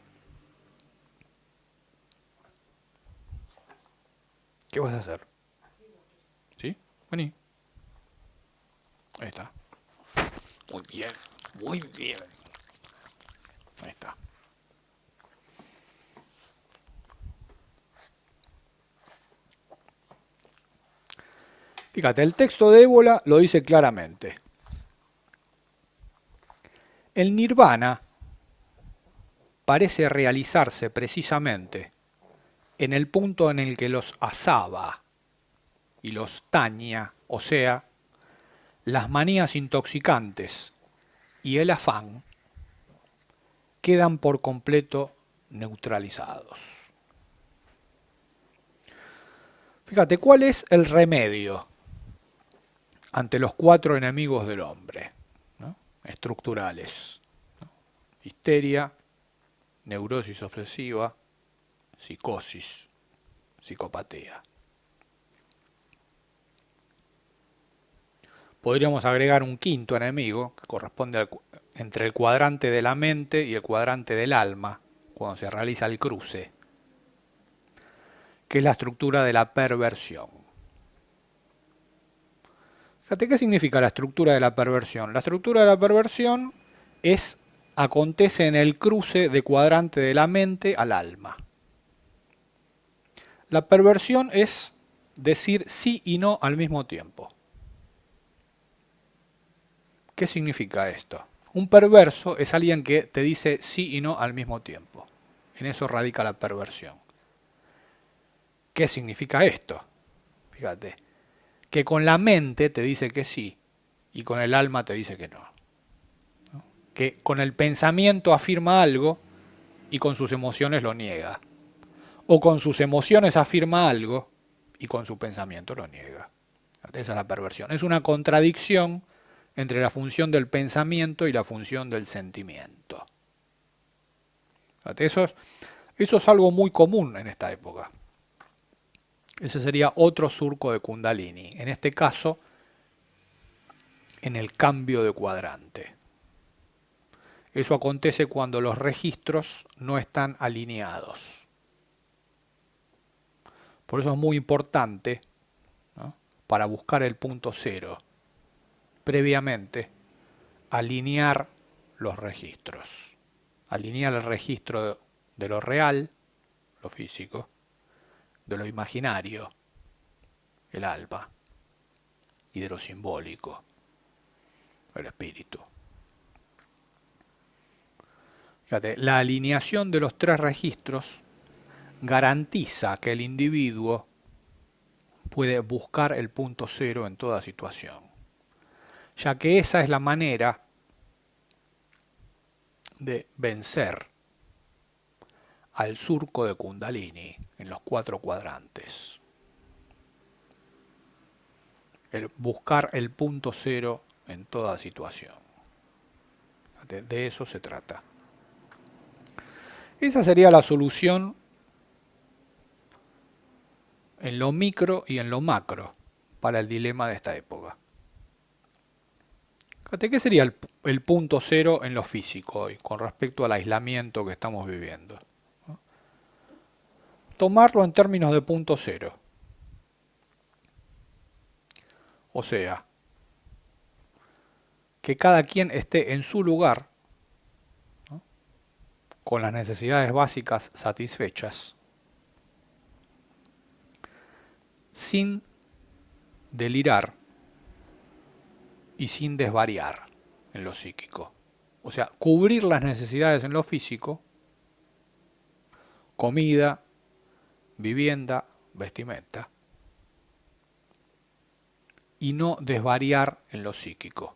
¿Qué vas a hacer? ¿Sí? Vení. Ahí está. Muy bien, muy bien. Ahí está. Fíjate, el texto de Ébola lo dice claramente. El nirvana parece realizarse precisamente en el punto en el que los asaba y los taña, o sea, las manías intoxicantes y el afán, quedan por completo neutralizados. Fíjate, ¿cuál es el remedio ante los 4 enemigos del hombre, ¿no? Estructurales? ¿No? Histeria, neurosis obsesiva, psicosis, psicopatía. Podríamos agregar un quinto enemigo que corresponde entre el cuadrante de la mente y el cuadrante del alma, cuando se realiza el cruce, que es la estructura de la perversión. Fíjate, ¿qué significa la estructura de la perversión? La estructura de la perversión acontece en el cruce de cuadrante de la mente al alma. La perversión es decir sí y no al mismo tiempo. ¿Qué significa esto? Un perverso es alguien que te dice sí y no al mismo tiempo. En eso radica la perversión. ¿Qué significa esto? Fíjate, que con la mente te dice que sí y con el alma te dice que no. Que con el pensamiento afirma algo y con sus emociones lo niega. O con sus emociones afirma algo y con su pensamiento lo niega. Esa es la perversión. Es una contradicción entre la función del pensamiento y la función del sentimiento. Eso es algo muy común en esta época. Ese sería otro surco de Kundalini. En este caso, en el cambio de cuadrante. Eso acontece cuando los registros no están alineados. Por eso es muy importante, ¿no?, para buscar el punto cero, previamente, alinear los registros. Alinear el registro de lo real, lo físico, de lo imaginario, el alma, y de lo simbólico, el espíritu. Fíjate, la alineación de los 3 registros garantiza que el individuo puede buscar el punto cero en toda situación, ya que esa es la manera de vencer al surco de Kundalini en los 4 cuadrantes. El buscar el punto cero en toda situación. De eso se trata. Esa sería la solución en lo micro y en lo macro para el dilema de esta época. ¿Qué sería el punto cero en lo físico hoy con respecto al aislamiento que estamos viviendo? Tomarlo en términos de punto cero. O sea, que cada quien esté en su lugar, ¿no?, con las necesidades básicas satisfechas, sin delirar y sin desvariar en lo psíquico. O sea, cubrir las necesidades en lo físico, comida, vivienda, vestimenta, y no desvariar en lo psíquico.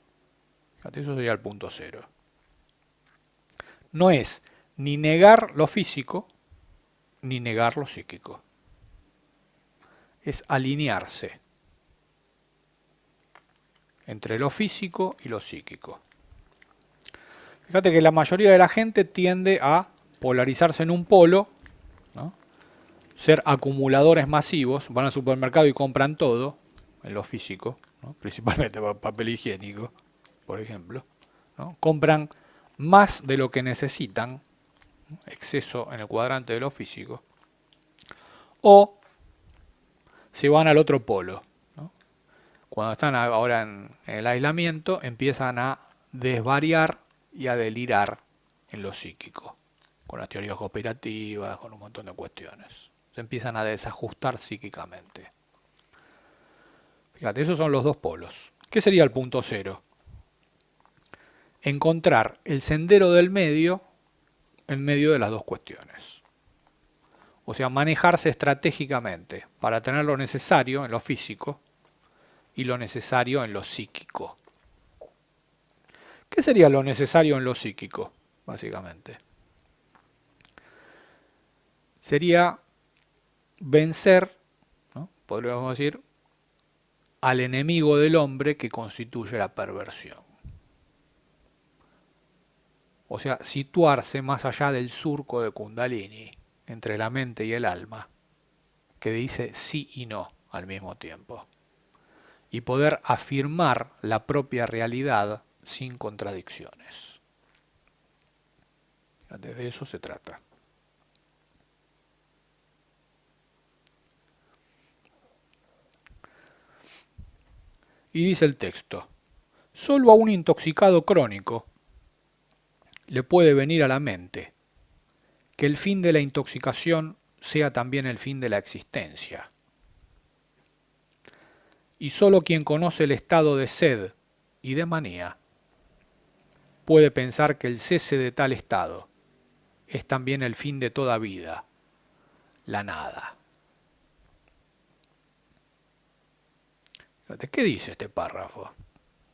Fíjate, eso sería el punto cero. No es ni negar lo físico, ni negar lo psíquico. Es alinearse entre lo físico y lo psíquico. Fíjate que la mayoría de la gente tiende a polarizarse en un polo, ¿no?, ser acumuladores masivos, van al supermercado y compran todo, en lo físico, ¿no?, principalmente papel higiénico, por ejemplo, ¿no?, compran más de lo que necesitan, ¿no?, exceso en el cuadrante de lo físico, o se van al otro polo, ¿no?, cuando están ahora en el aislamiento empiezan a desvariar y a delirar en lo psíquico, con las teorías cooperativas, con un montón de cuestiones. Se empiezan a desajustar psíquicamente. Fíjate, esos son los dos polos. ¿Qué sería el punto cero? Encontrar el sendero del medio en medio de las dos cuestiones. O sea, manejarse estratégicamente para tener lo necesario en lo físico y lo necesario en lo psíquico. ¿Qué sería lo necesario en lo psíquico, básicamente? Sería vencer, ¿no?, podríamos decir, al enemigo del hombre que constituye la perversión. O sea, situarse más allá del surco de Kundalini, entre la mente y el alma, que dice sí y no al mismo tiempo. Y poder afirmar la propia realidad sin contradicciones. De eso se trata. Y dice el texto, solo a un intoxicado crónico le puede venir a la mente que el fin de la intoxicación sea también el fin de la existencia. Y solo quien conoce el estado de sed y de manía puede pensar que el cese de tal estado es también el fin de toda vida, la nada. Fíjate, ¿qué dice este párrafo?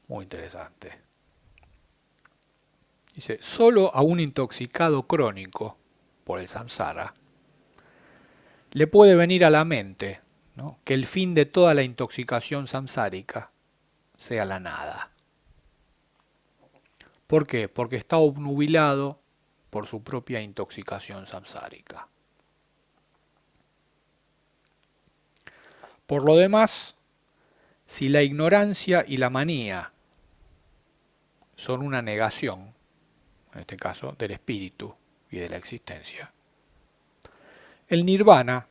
Muy interesante. Dice, solo a un intoxicado crónico por el samsara le puede venir a la mente, ¿no?, que el fin de toda la intoxicación samsárica sea la nada. ¿Por qué? Porque está obnubilado por su propia intoxicación samsárica. Por lo demás, si la ignorancia y la manía son una negación, en este caso del espíritu y de la existencia, el nirvana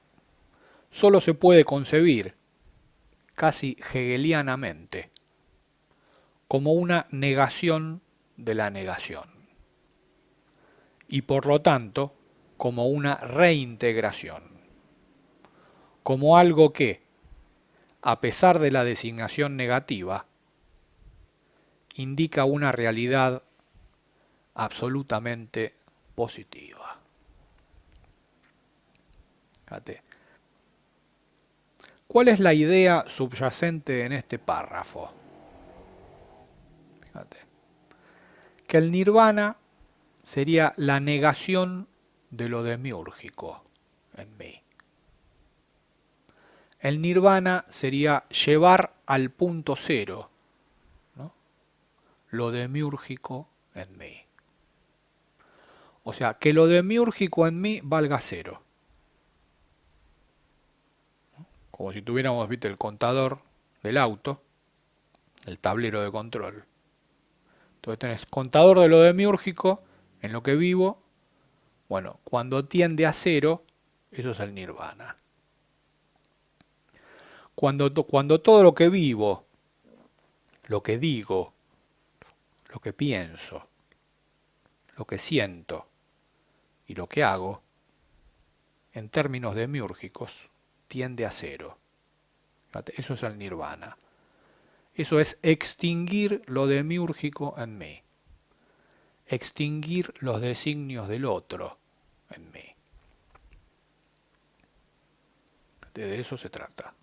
solo se puede concebir, casi hegelianamente, como una negación de la negación, y por lo tanto como una reintegración, como algo que, a pesar de la designación negativa, indica una realidad absolutamente positiva. Fíjate. ¿Cuál es la idea subyacente en este párrafo? Fíjate. Que el nirvana sería la negación de lo demiúrgico en mí. El nirvana sería llevar al punto cero, ¿no?, lo demiúrgico en mí. O sea, que lo demiúrgico en mí valga cero. Como si tuviéramos, viste, el contador del auto, el tablero de control. Entonces tenés contador de lo demiúrgico en lo que vivo. Bueno, cuando tiende a cero, eso es el nirvana. Cuando todo lo que vivo, lo que digo, lo que pienso, lo que siento y lo que hago, en términos demiúrgicos, tiende a cero. Eso es el nirvana. Eso es extinguir lo demiúrgico en mí. Extinguir los designios del otro en mí. De eso se trata.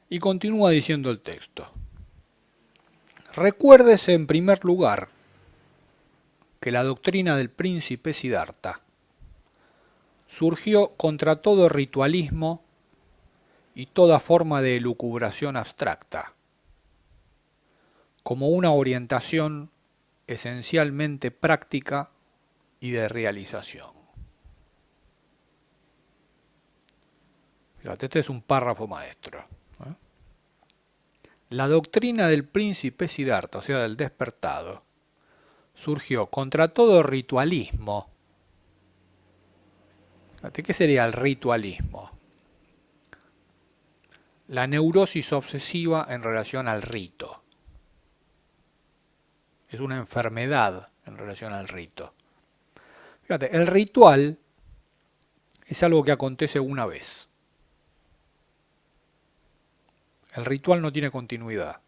Y continúa diciendo el texto. Recuérdese en primer lugar que la doctrina del príncipe Siddhartha surgió contra todo ritualismo y toda forma de elucubración abstracta, como una orientación esencialmente práctica y de realización. Fíjate, este es un párrafo maestro. La doctrina del príncipe Siddhartha, o sea, del despertado, surgió contra todo ritualismo. ¿Qué sería el ritualismo? La neurosis obsesiva en relación al rito. Es una enfermedad en relación al rito. Fíjate, el ritual es algo que acontece una vez. El ritual no tiene continuidad.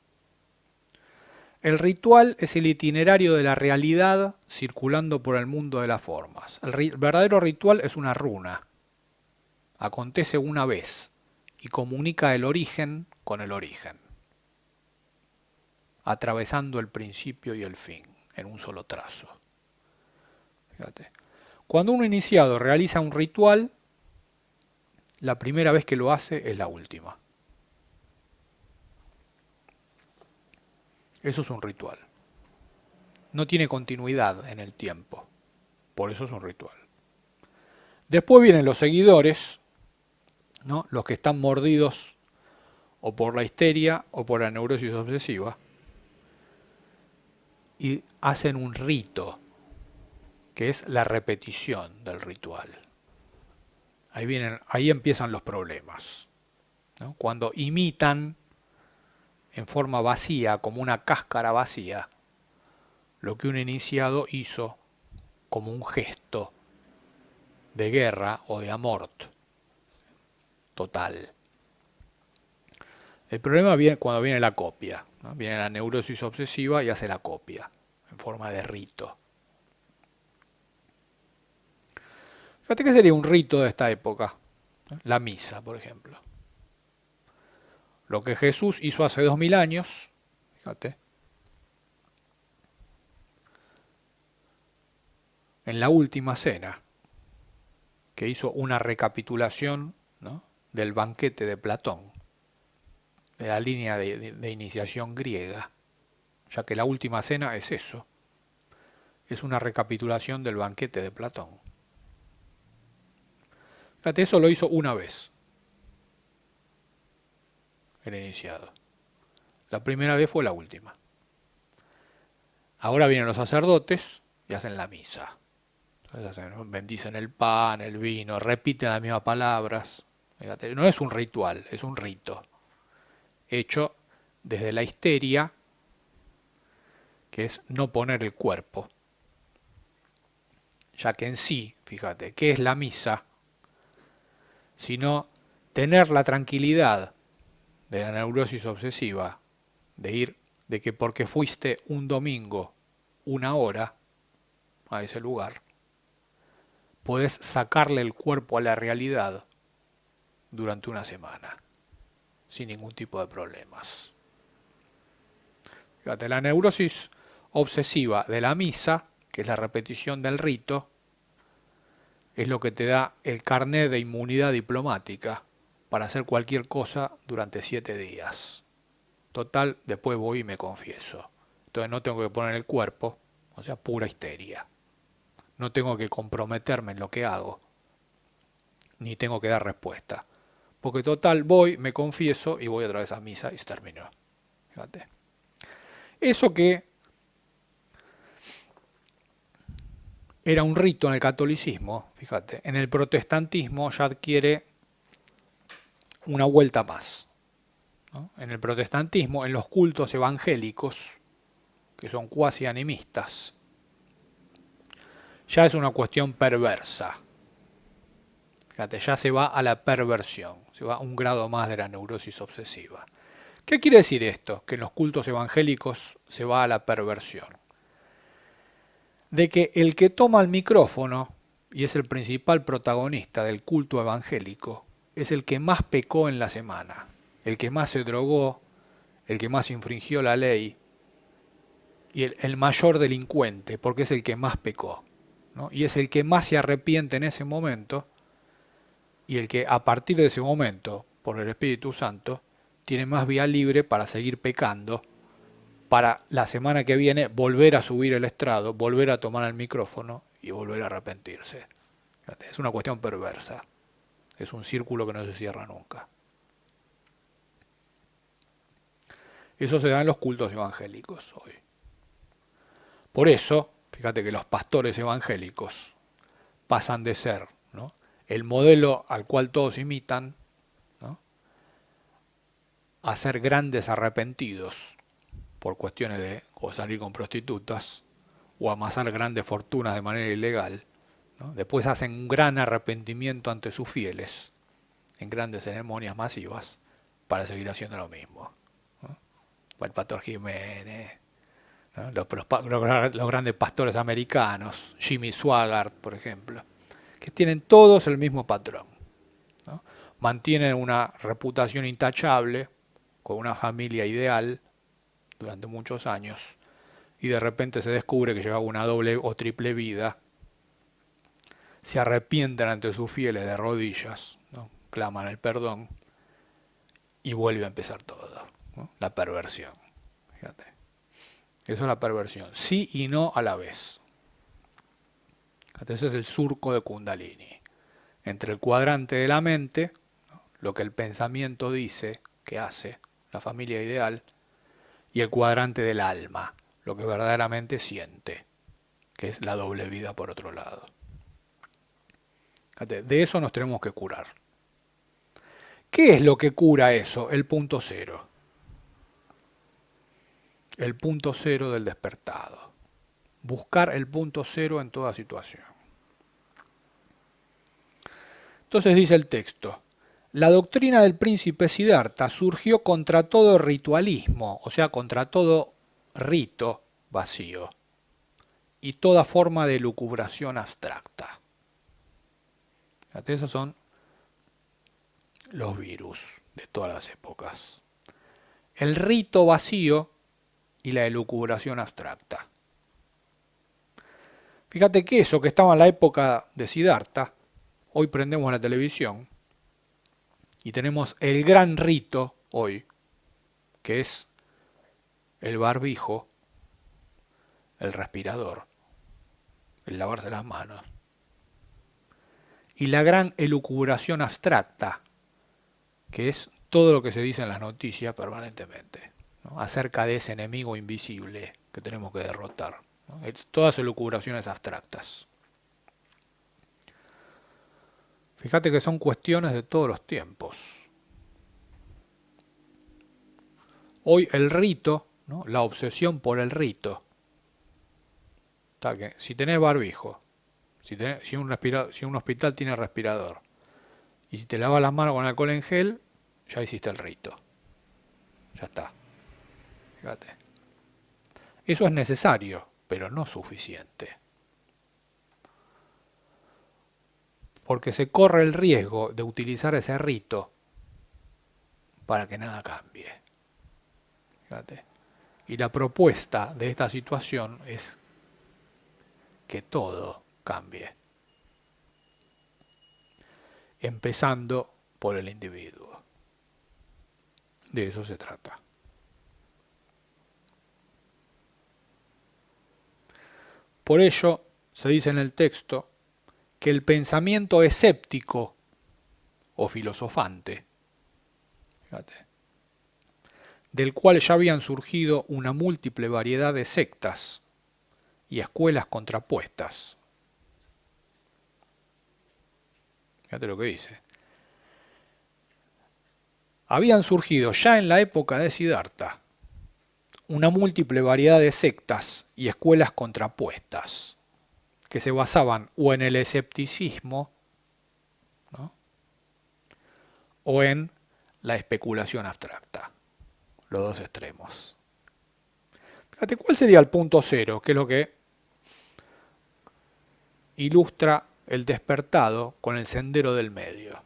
El ritual es el itinerario de la realidad circulando por el mundo de las formas. El verdadero ritual es una runa. Acontece una vez y comunica el origen con el origen, atravesando el principio y el fin en un solo trazo. Fíjate. Cuando un iniciado realiza un ritual, la primera vez que lo hace es la última. Eso es un ritual. No tiene continuidad en el tiempo. Por eso es un ritual. Después vienen los seguidores, ¿no? Los que están mordidos o por la histeria o por la neurosis obsesiva y hacen un rito, que es la repetición del ritual. Ahí empiezan los problemas, ¿no? Cuando imitan en forma vacía, como una cáscara vacía, lo que un iniciado hizo como un gesto de guerra o de amort total. El problema viene cuando viene la copia, ¿no? Viene la neurosis obsesiva y hace la copia en forma de rito. Fíjate que sería un rito de esta época, ¿no? La misa, por ejemplo. Lo que Jesús hizo hace 2000 años, fíjate, en la última cena, que hizo una recapitulación, ¿no? Del banquete de Platón, de la línea de iniciación griega, ya que la última cena es eso, es una recapitulación del banquete de Platón. Fíjate, eso lo hizo una vez, el iniciado. La primera vez fue la última. Ahora vienen los sacerdotes y hacen la misa. Entonces bendicen el pan, el vino, repiten las mismas palabras. Fíjate, no es un ritual, es un rito, hecho desde la histeria, que es no poner el cuerpo. Ya que en sí, fíjate, ¿qué es la misa? Sino tener la tranquilidad de la neurosis obsesiva, de que porque fuiste un domingo, una hora, a ese lugar, podés sacarle el cuerpo a la realidad durante una semana, sin ningún tipo de problemas. Fíjate, la neurosis obsesiva de la misa, que es la repetición del rito, es lo que te da el carnet de inmunidad diplomática para hacer cualquier cosa durante 7 días. Total, después voy y me confieso. Entonces no tengo que poner el cuerpo, o sea, pura histeria. No tengo que comprometerme en lo que hago, ni tengo que dar respuesta. Porque total, voy, me confieso y voy otra vez a misa y se terminó. Fíjate. Eso que era un rito en el catolicismo, fíjate, en el protestantismo ya adquiere una vuelta más, ¿no? En el protestantismo, en los cultos evangélicos, que son cuasi animistas, ya es una cuestión perversa. Fíjate, ya se va a la perversión, se va a un grado más de la neurosis obsesiva. ¿Qué quiere decir esto? Que en los cultos evangélicos se va a la perversión. De que el que toma el micrófono, y es el principal protagonista del culto evangélico, es el que más pecó en la semana, el que más se drogó, el que más infringió la ley, y el mayor delincuente, porque es el que más pecó, ¿no? Y es el que más se arrepiente en ese momento, y el que a partir de ese momento, por el Espíritu Santo, tiene más vía libre para seguir pecando, para la semana que viene volver a subir el estrado, volver a tomar el micrófono y volver a arrepentirse. Es una cuestión perversa. Es un círculo que no se cierra nunca. Eso se da en los cultos evangélicos hoy. Por eso, fíjate que los pastores evangélicos pasan de ser, ¿no?, el modelo al cual todos imitan, ¿no?, a ser grandes arrepentidos por cuestiones de o salir con prostitutas o amasar grandes fortunas de manera ilegal, ¿no? Después hacen un gran arrepentimiento ante sus fieles en grandes ceremonias masivas para seguir haciendo lo mismo, ¿no? El pastor Jiménez, ¿no?, los grandes pastores americanos, Jimmy Swaggart, por ejemplo, que tienen todos el mismo patrón, ¿no? Mantienen una reputación intachable, con una familia ideal durante muchos años, y de repente se descubre que llevaba una doble o triple vida, se arrepienten ante sus fieles de rodillas, ¿no?, claman el perdón y vuelve a empezar todo, ¿no?, la perversión. Fíjate. Eso es la perversión. Sí y no a la vez. Fíjate, ese es el surco de Kundalini. Entre el cuadrante de la mente, ¿no?, lo que el pensamiento dice que hace, la familia ideal, y el cuadrante del alma, lo que verdaderamente siente, que es la doble vida por otro lado. Fíjate, de eso nos tenemos que curar. ¿Qué es lo que cura eso? El punto cero. El punto cero del despertado. Buscar el punto cero en toda situación. Entonces dice el texto: la doctrina del príncipe Siddhartha surgió contra todo ritualismo, o sea, contra todo rito vacío y toda forma de lucubración abstracta. Fíjate, esos son los virus de todas las épocas. El rito vacío y la elucubración abstracta. Fíjate que eso que estaba en la época de Siddhartha, hoy prendemos la televisión y tenemos el gran rito hoy, que es el barbijo, el respirador, el lavarse las manos, y la gran elucubración abstracta, que es todo lo que se dice en las noticias permanentemente, ¿no?, acerca de ese enemigo invisible que tenemos que derrotar, ¿no? Todas elucubraciones abstractas. Fíjate que son cuestiones de todos los tiempos. Hoy el rito, ¿no?, la obsesión por el rito. Que si tenés barbijo, si un hospital tiene respirador, y si te lavas las manos con alcohol en gel, ya hiciste el rito. Ya está. Fíjate. Eso es necesario, pero no suficiente. Porque se corre el riesgo de utilizar ese rito para que nada cambie. Fíjate. Y la propuesta de esta situación es que todo cambie. Empezando por el individuo. De eso se trata. Por ello, se dice en el texto que el pensamiento escéptico o filosofante, fíjate, del cual ya habían surgido una múltiple variedad de sectas y escuelas contrapuestas. Fíjate lo que dice. Habían surgido ya en la época de Siddhartha una múltiple variedad de sectas y escuelas contrapuestas que se basaban o en el escepticismo, ¿no?, o en la especulación abstracta, los dos extremos. Fíjate, ¿cuál sería el punto cero? Que es lo que ilustra el despertado con el sendero del medio.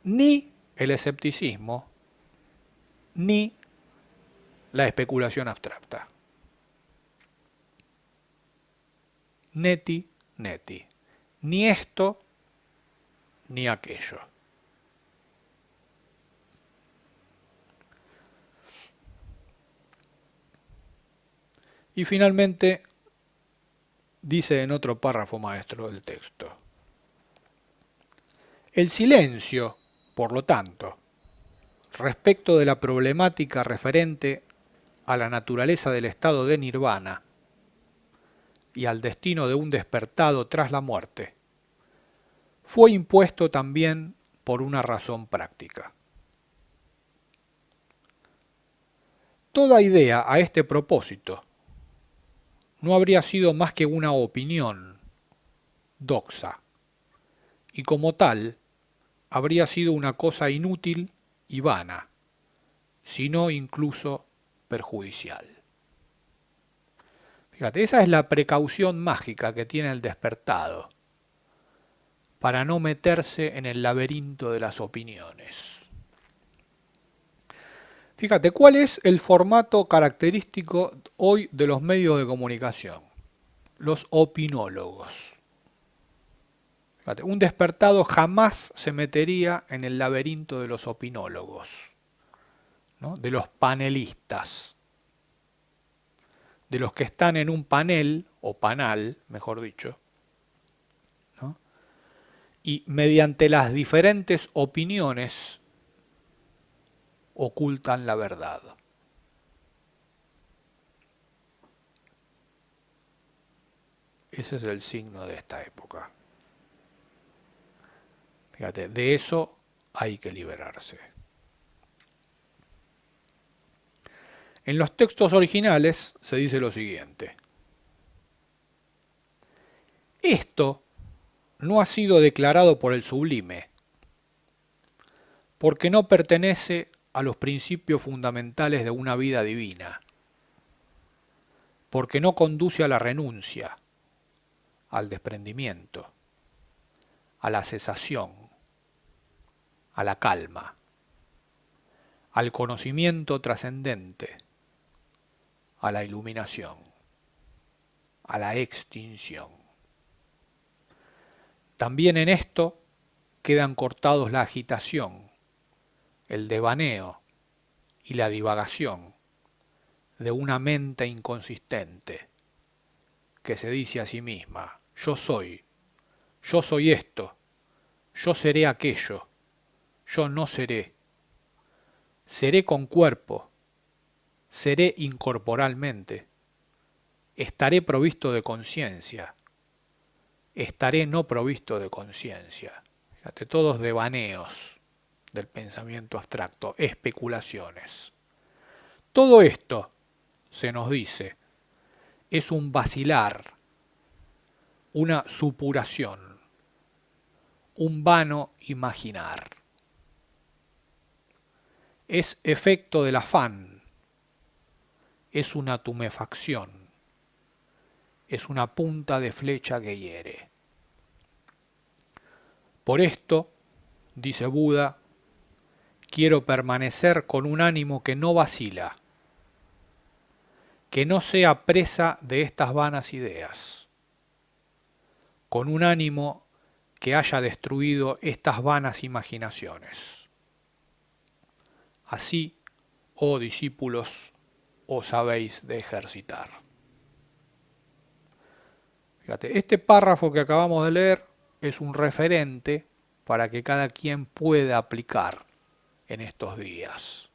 Ni el escepticismo, ni la especulación abstracta. Neti, neti. Ni esto, ni aquello. Y finalmente, dice en otro párrafo maestro del texto: el silencio, por lo tanto, respecto de la problemática referente a la naturaleza del estado de nirvana y al destino de un despertado tras la muerte, fue impuesto también por una razón práctica. Toda idea a este propósito no habría sido más que una opinión, doxa, y como tal habría sido una cosa inútil y vana, sino incluso perjudicial. Fíjate, esa es la precaución mágica que tiene el despertado para no meterse en el laberinto de las opiniones. Fíjate, ¿cuál es el formato característico hoy de los medios de comunicación? Los opinólogos. Fíjate, un despertado jamás se metería en el laberinto de los opinólogos, ¿no? De los panelistas, de los que están en un panel, o panal, mejor dicho, ¿no? Y mediante las diferentes opiniones ocultan la verdad. Ese es el signo de esta época. Fíjate, de eso hay que liberarse. En los textos originales se dice lo siguiente: esto no ha sido declarado por el sublime, porque no pertenece a los principios fundamentales de una vida divina, porque no conduce a la renuncia, al desprendimiento, a la cesación, a la calma, al conocimiento trascendente, a la iluminación, a la extinción. También en esto quedan cortados la agitación, el devaneo y la divagación de una mente inconsistente que se dice a sí misma: yo soy esto, yo seré aquello, yo no seré, seré con cuerpo, seré incorporalmente, estaré provisto de conciencia, estaré no provisto de conciencia. Fíjate, todos devaneos del pensamiento abstracto, especulaciones. Todo esto, se nos dice, es un vacilar, una supuración, un vano imaginar. Es efecto del afán, es una tumefacción, es una punta de flecha que hiere. Por esto, dice Buda, quiero permanecer con un ánimo que no vacila, que no sea presa de estas vanas ideas, con un ánimo que haya destruido estas vanas imaginaciones. Así, oh discípulos, os habéis de ejercitar. Fíjate, este párrafo que acabamos de leer es un referente para que cada quien pueda aplicar en estos días,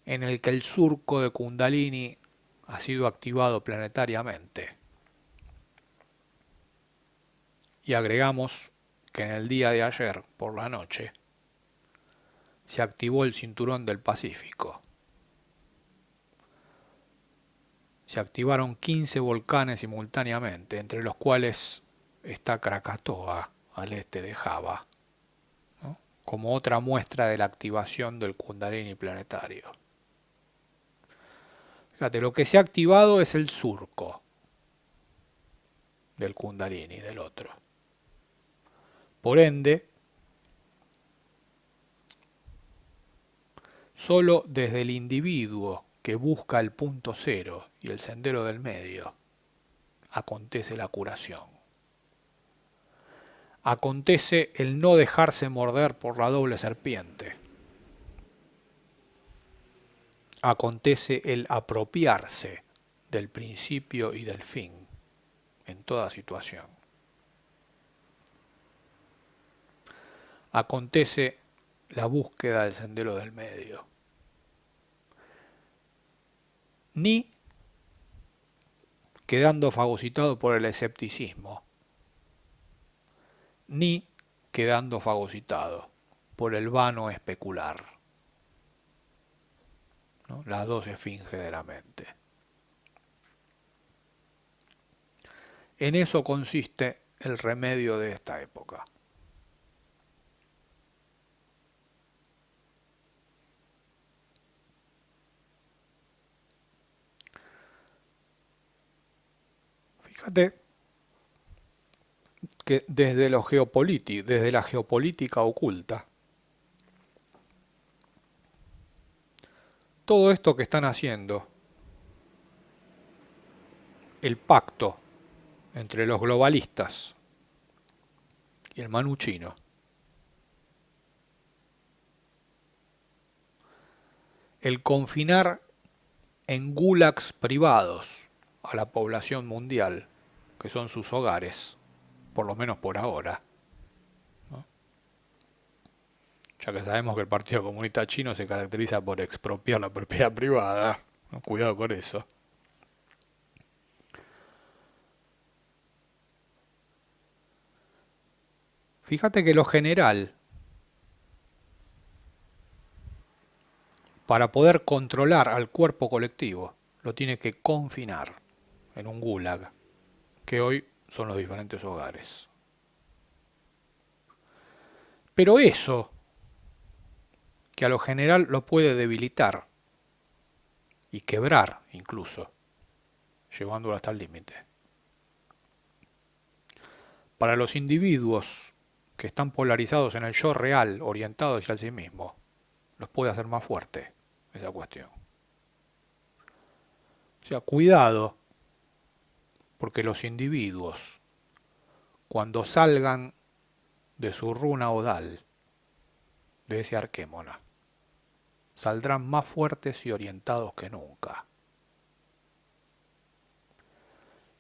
en el que el surco de Kundalini ha sido activado planetariamente. Y agregamos que en el día de ayer, por la noche, se activó el cinturón del Pacífico. Se activaron 15 volcanes simultáneamente, entre los cuales está Krakatoa, al este de Java, ¿no? Como otra muestra de la activación del Kundalini planetario. Fíjate, lo que se ha activado es el surco del Kundalini, del otro. Por ende, solo desde el individuo que busca el punto cero y el sendero del medio acontece la curación. Acontece el no dejarse morder por la doble serpiente. Acontece el apropiarse del principio y del fin en toda situación. Acontece la búsqueda del sendero del medio. ni quedando fagocitado por el escepticismo, ni quedando fagocitado por el vano especular, ¿no? Las dos esfinges de la mente. En eso consiste el remedio de esta época. Fíjate que desde desde la geopolítica oculta, todo esto que están haciendo, el pacto entre los globalistas y el Manu chino, el confinar en gulags privados a la población mundial, que son sus hogares, por lo menos por ahora, ¿no? Ya que sabemos que el Partido Comunista Chino se caracteriza por expropiar la propiedad privada, ¿no? Cuidado con eso. Fíjate que lo general, para poder controlar al cuerpo colectivo, lo tiene que confinar en un gulag, que hoy son los diferentes hogares. Pero eso, que a lo general lo puede debilitar y quebrar incluso, llevándolo hasta el límite, para los individuos que están polarizados en el yo real, orientados hacia sí mismo, los puede hacer más fuerte esa cuestión. O sea, cuidado, porque los individuos, cuando salgan de su runa odal, de ese arquémona, saldrán más fuertes y orientados que nunca.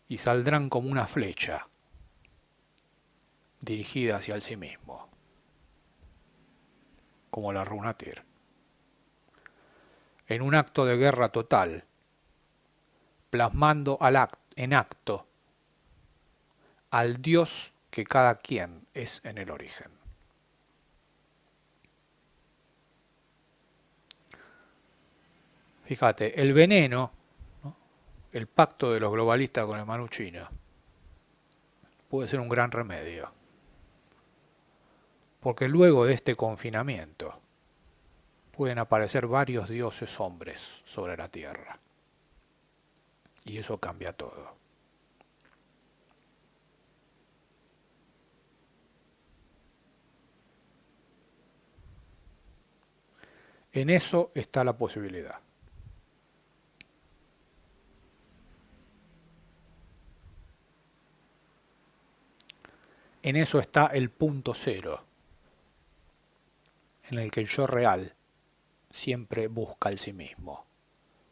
Y saldrán como una flecha dirigida hacia el sí mismo, como la runa Tyr, en un acto de guerra total, plasmando en acto al Dios que cada quien es en el origen. Fíjate, el veneno, ¿no? El pacto de los globalistas con el Manu chino, puede ser un gran remedio. Porque luego de este confinamiento pueden aparecer varios dioses hombres sobre la tierra. Y eso cambia todo. En eso está la posibilidad. En eso está el punto cero, en el que el yo real siempre busca el sí mismo,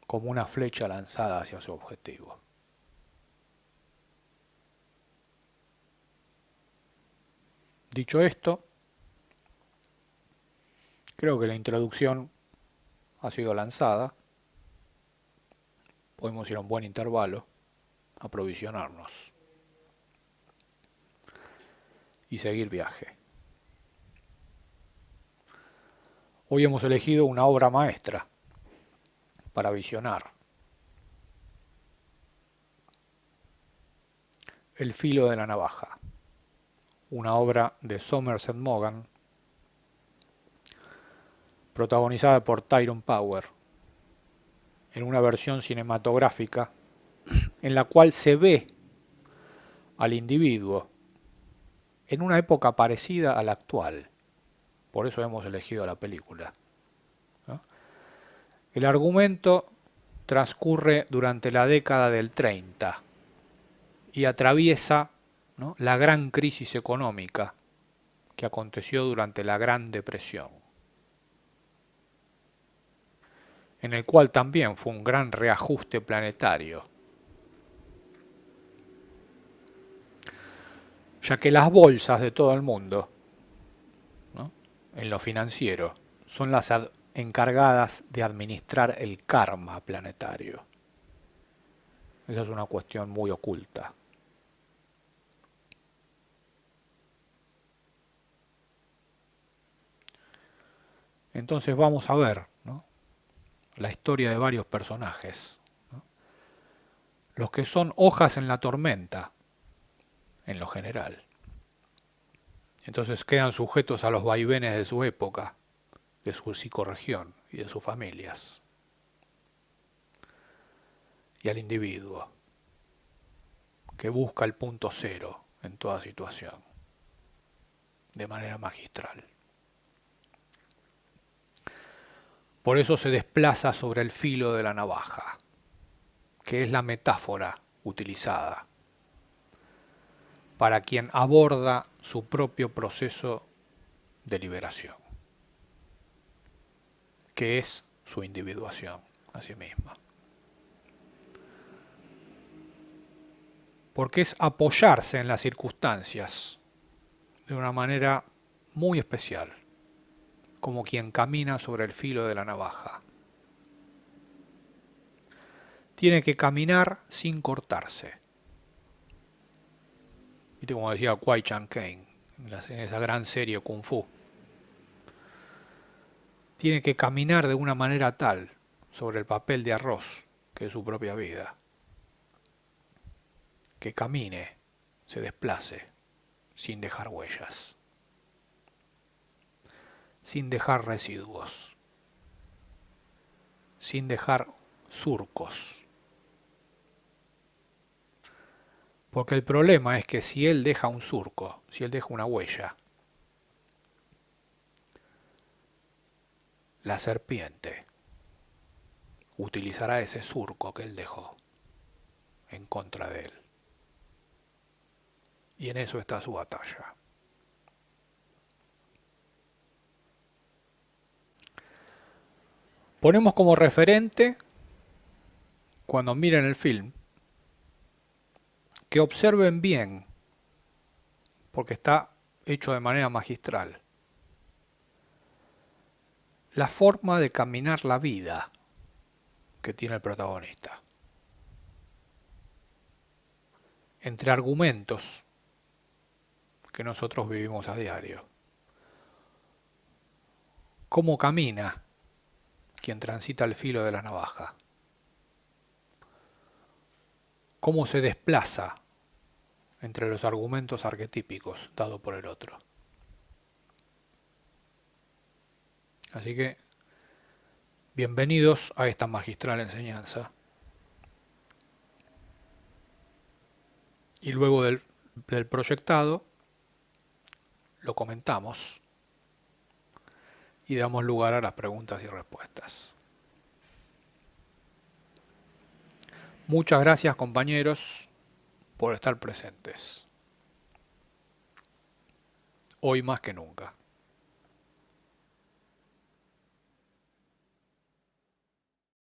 como una flecha lanzada hacia su objetivo. Dicho esto, creo que la introducción ha sido lanzada. Podemos ir a un buen intervalo, aprovisionarnos y seguir viaje. Hoy hemos elegido una obra maestra para visionar. El filo de la navaja, una obra de Somerset Maugham, protagonizada por Tyrone Power, en una versión cinematográfica en la cual se ve al individuo en una época parecida a la actual. Por eso hemos elegido la película, ¿no? El argumento transcurre durante la década del 30 y atraviesa, ¿no?, la gran crisis económica que aconteció durante la Gran Depresión, en el cual también fue un gran reajuste planetario, ya que las bolsas de todo el mundo, ¿no?, en lo financiero, son las encargadas de administrar el karma planetario. Esa es una cuestión muy oculta. Entonces vamos a ver, ¿no?, la historia de varios personajes, ¿no?, los que son hojas en la tormenta, en lo general. Entonces quedan sujetos a los vaivenes de su época, de su psicorregión y de sus familias. Y al individuo, que busca el punto cero en toda situación, de manera magistral. Por eso se desplaza sobre el filo de la navaja, que es la metáfora utilizada para quien aborda su propio proceso de liberación, que es su individuación a sí misma. Porque es apoyarse en las circunstancias de una manera muy especial, como quien camina sobre el filo de la navaja. Tiene que caminar sin cortarse. ¿Viste como decía Kwai Chang Caine en esa gran serie Kung Fu? Tiene que caminar de una manera tal sobre el papel de arroz que es su propia vida, que camine, se desplace, sin dejar huellas, sin dejar residuos, sin dejar surcos. Porque el problema es que si él deja un surco, si él deja una huella, la serpiente utilizará ese surco que él dejó en contra de él. Y en eso está su batalla. Ponemos como referente, cuando miren el film, que observen bien, porque está hecho de manera magistral, la forma de caminar la vida que tiene el protagonista. Entre argumentos que nosotros vivimos a diario. ¿Cómo camina quien transita el filo de la navaja? ¿Cómo se desplaza entre los argumentos arquetípicos dados por el otro? Así que, bienvenidos a esta magistral enseñanza. Y luego del proyectado, lo comentamos y damos lugar a las preguntas y respuestas. Muchas gracias, compañeros, por estar presentes. Hoy más que nunca.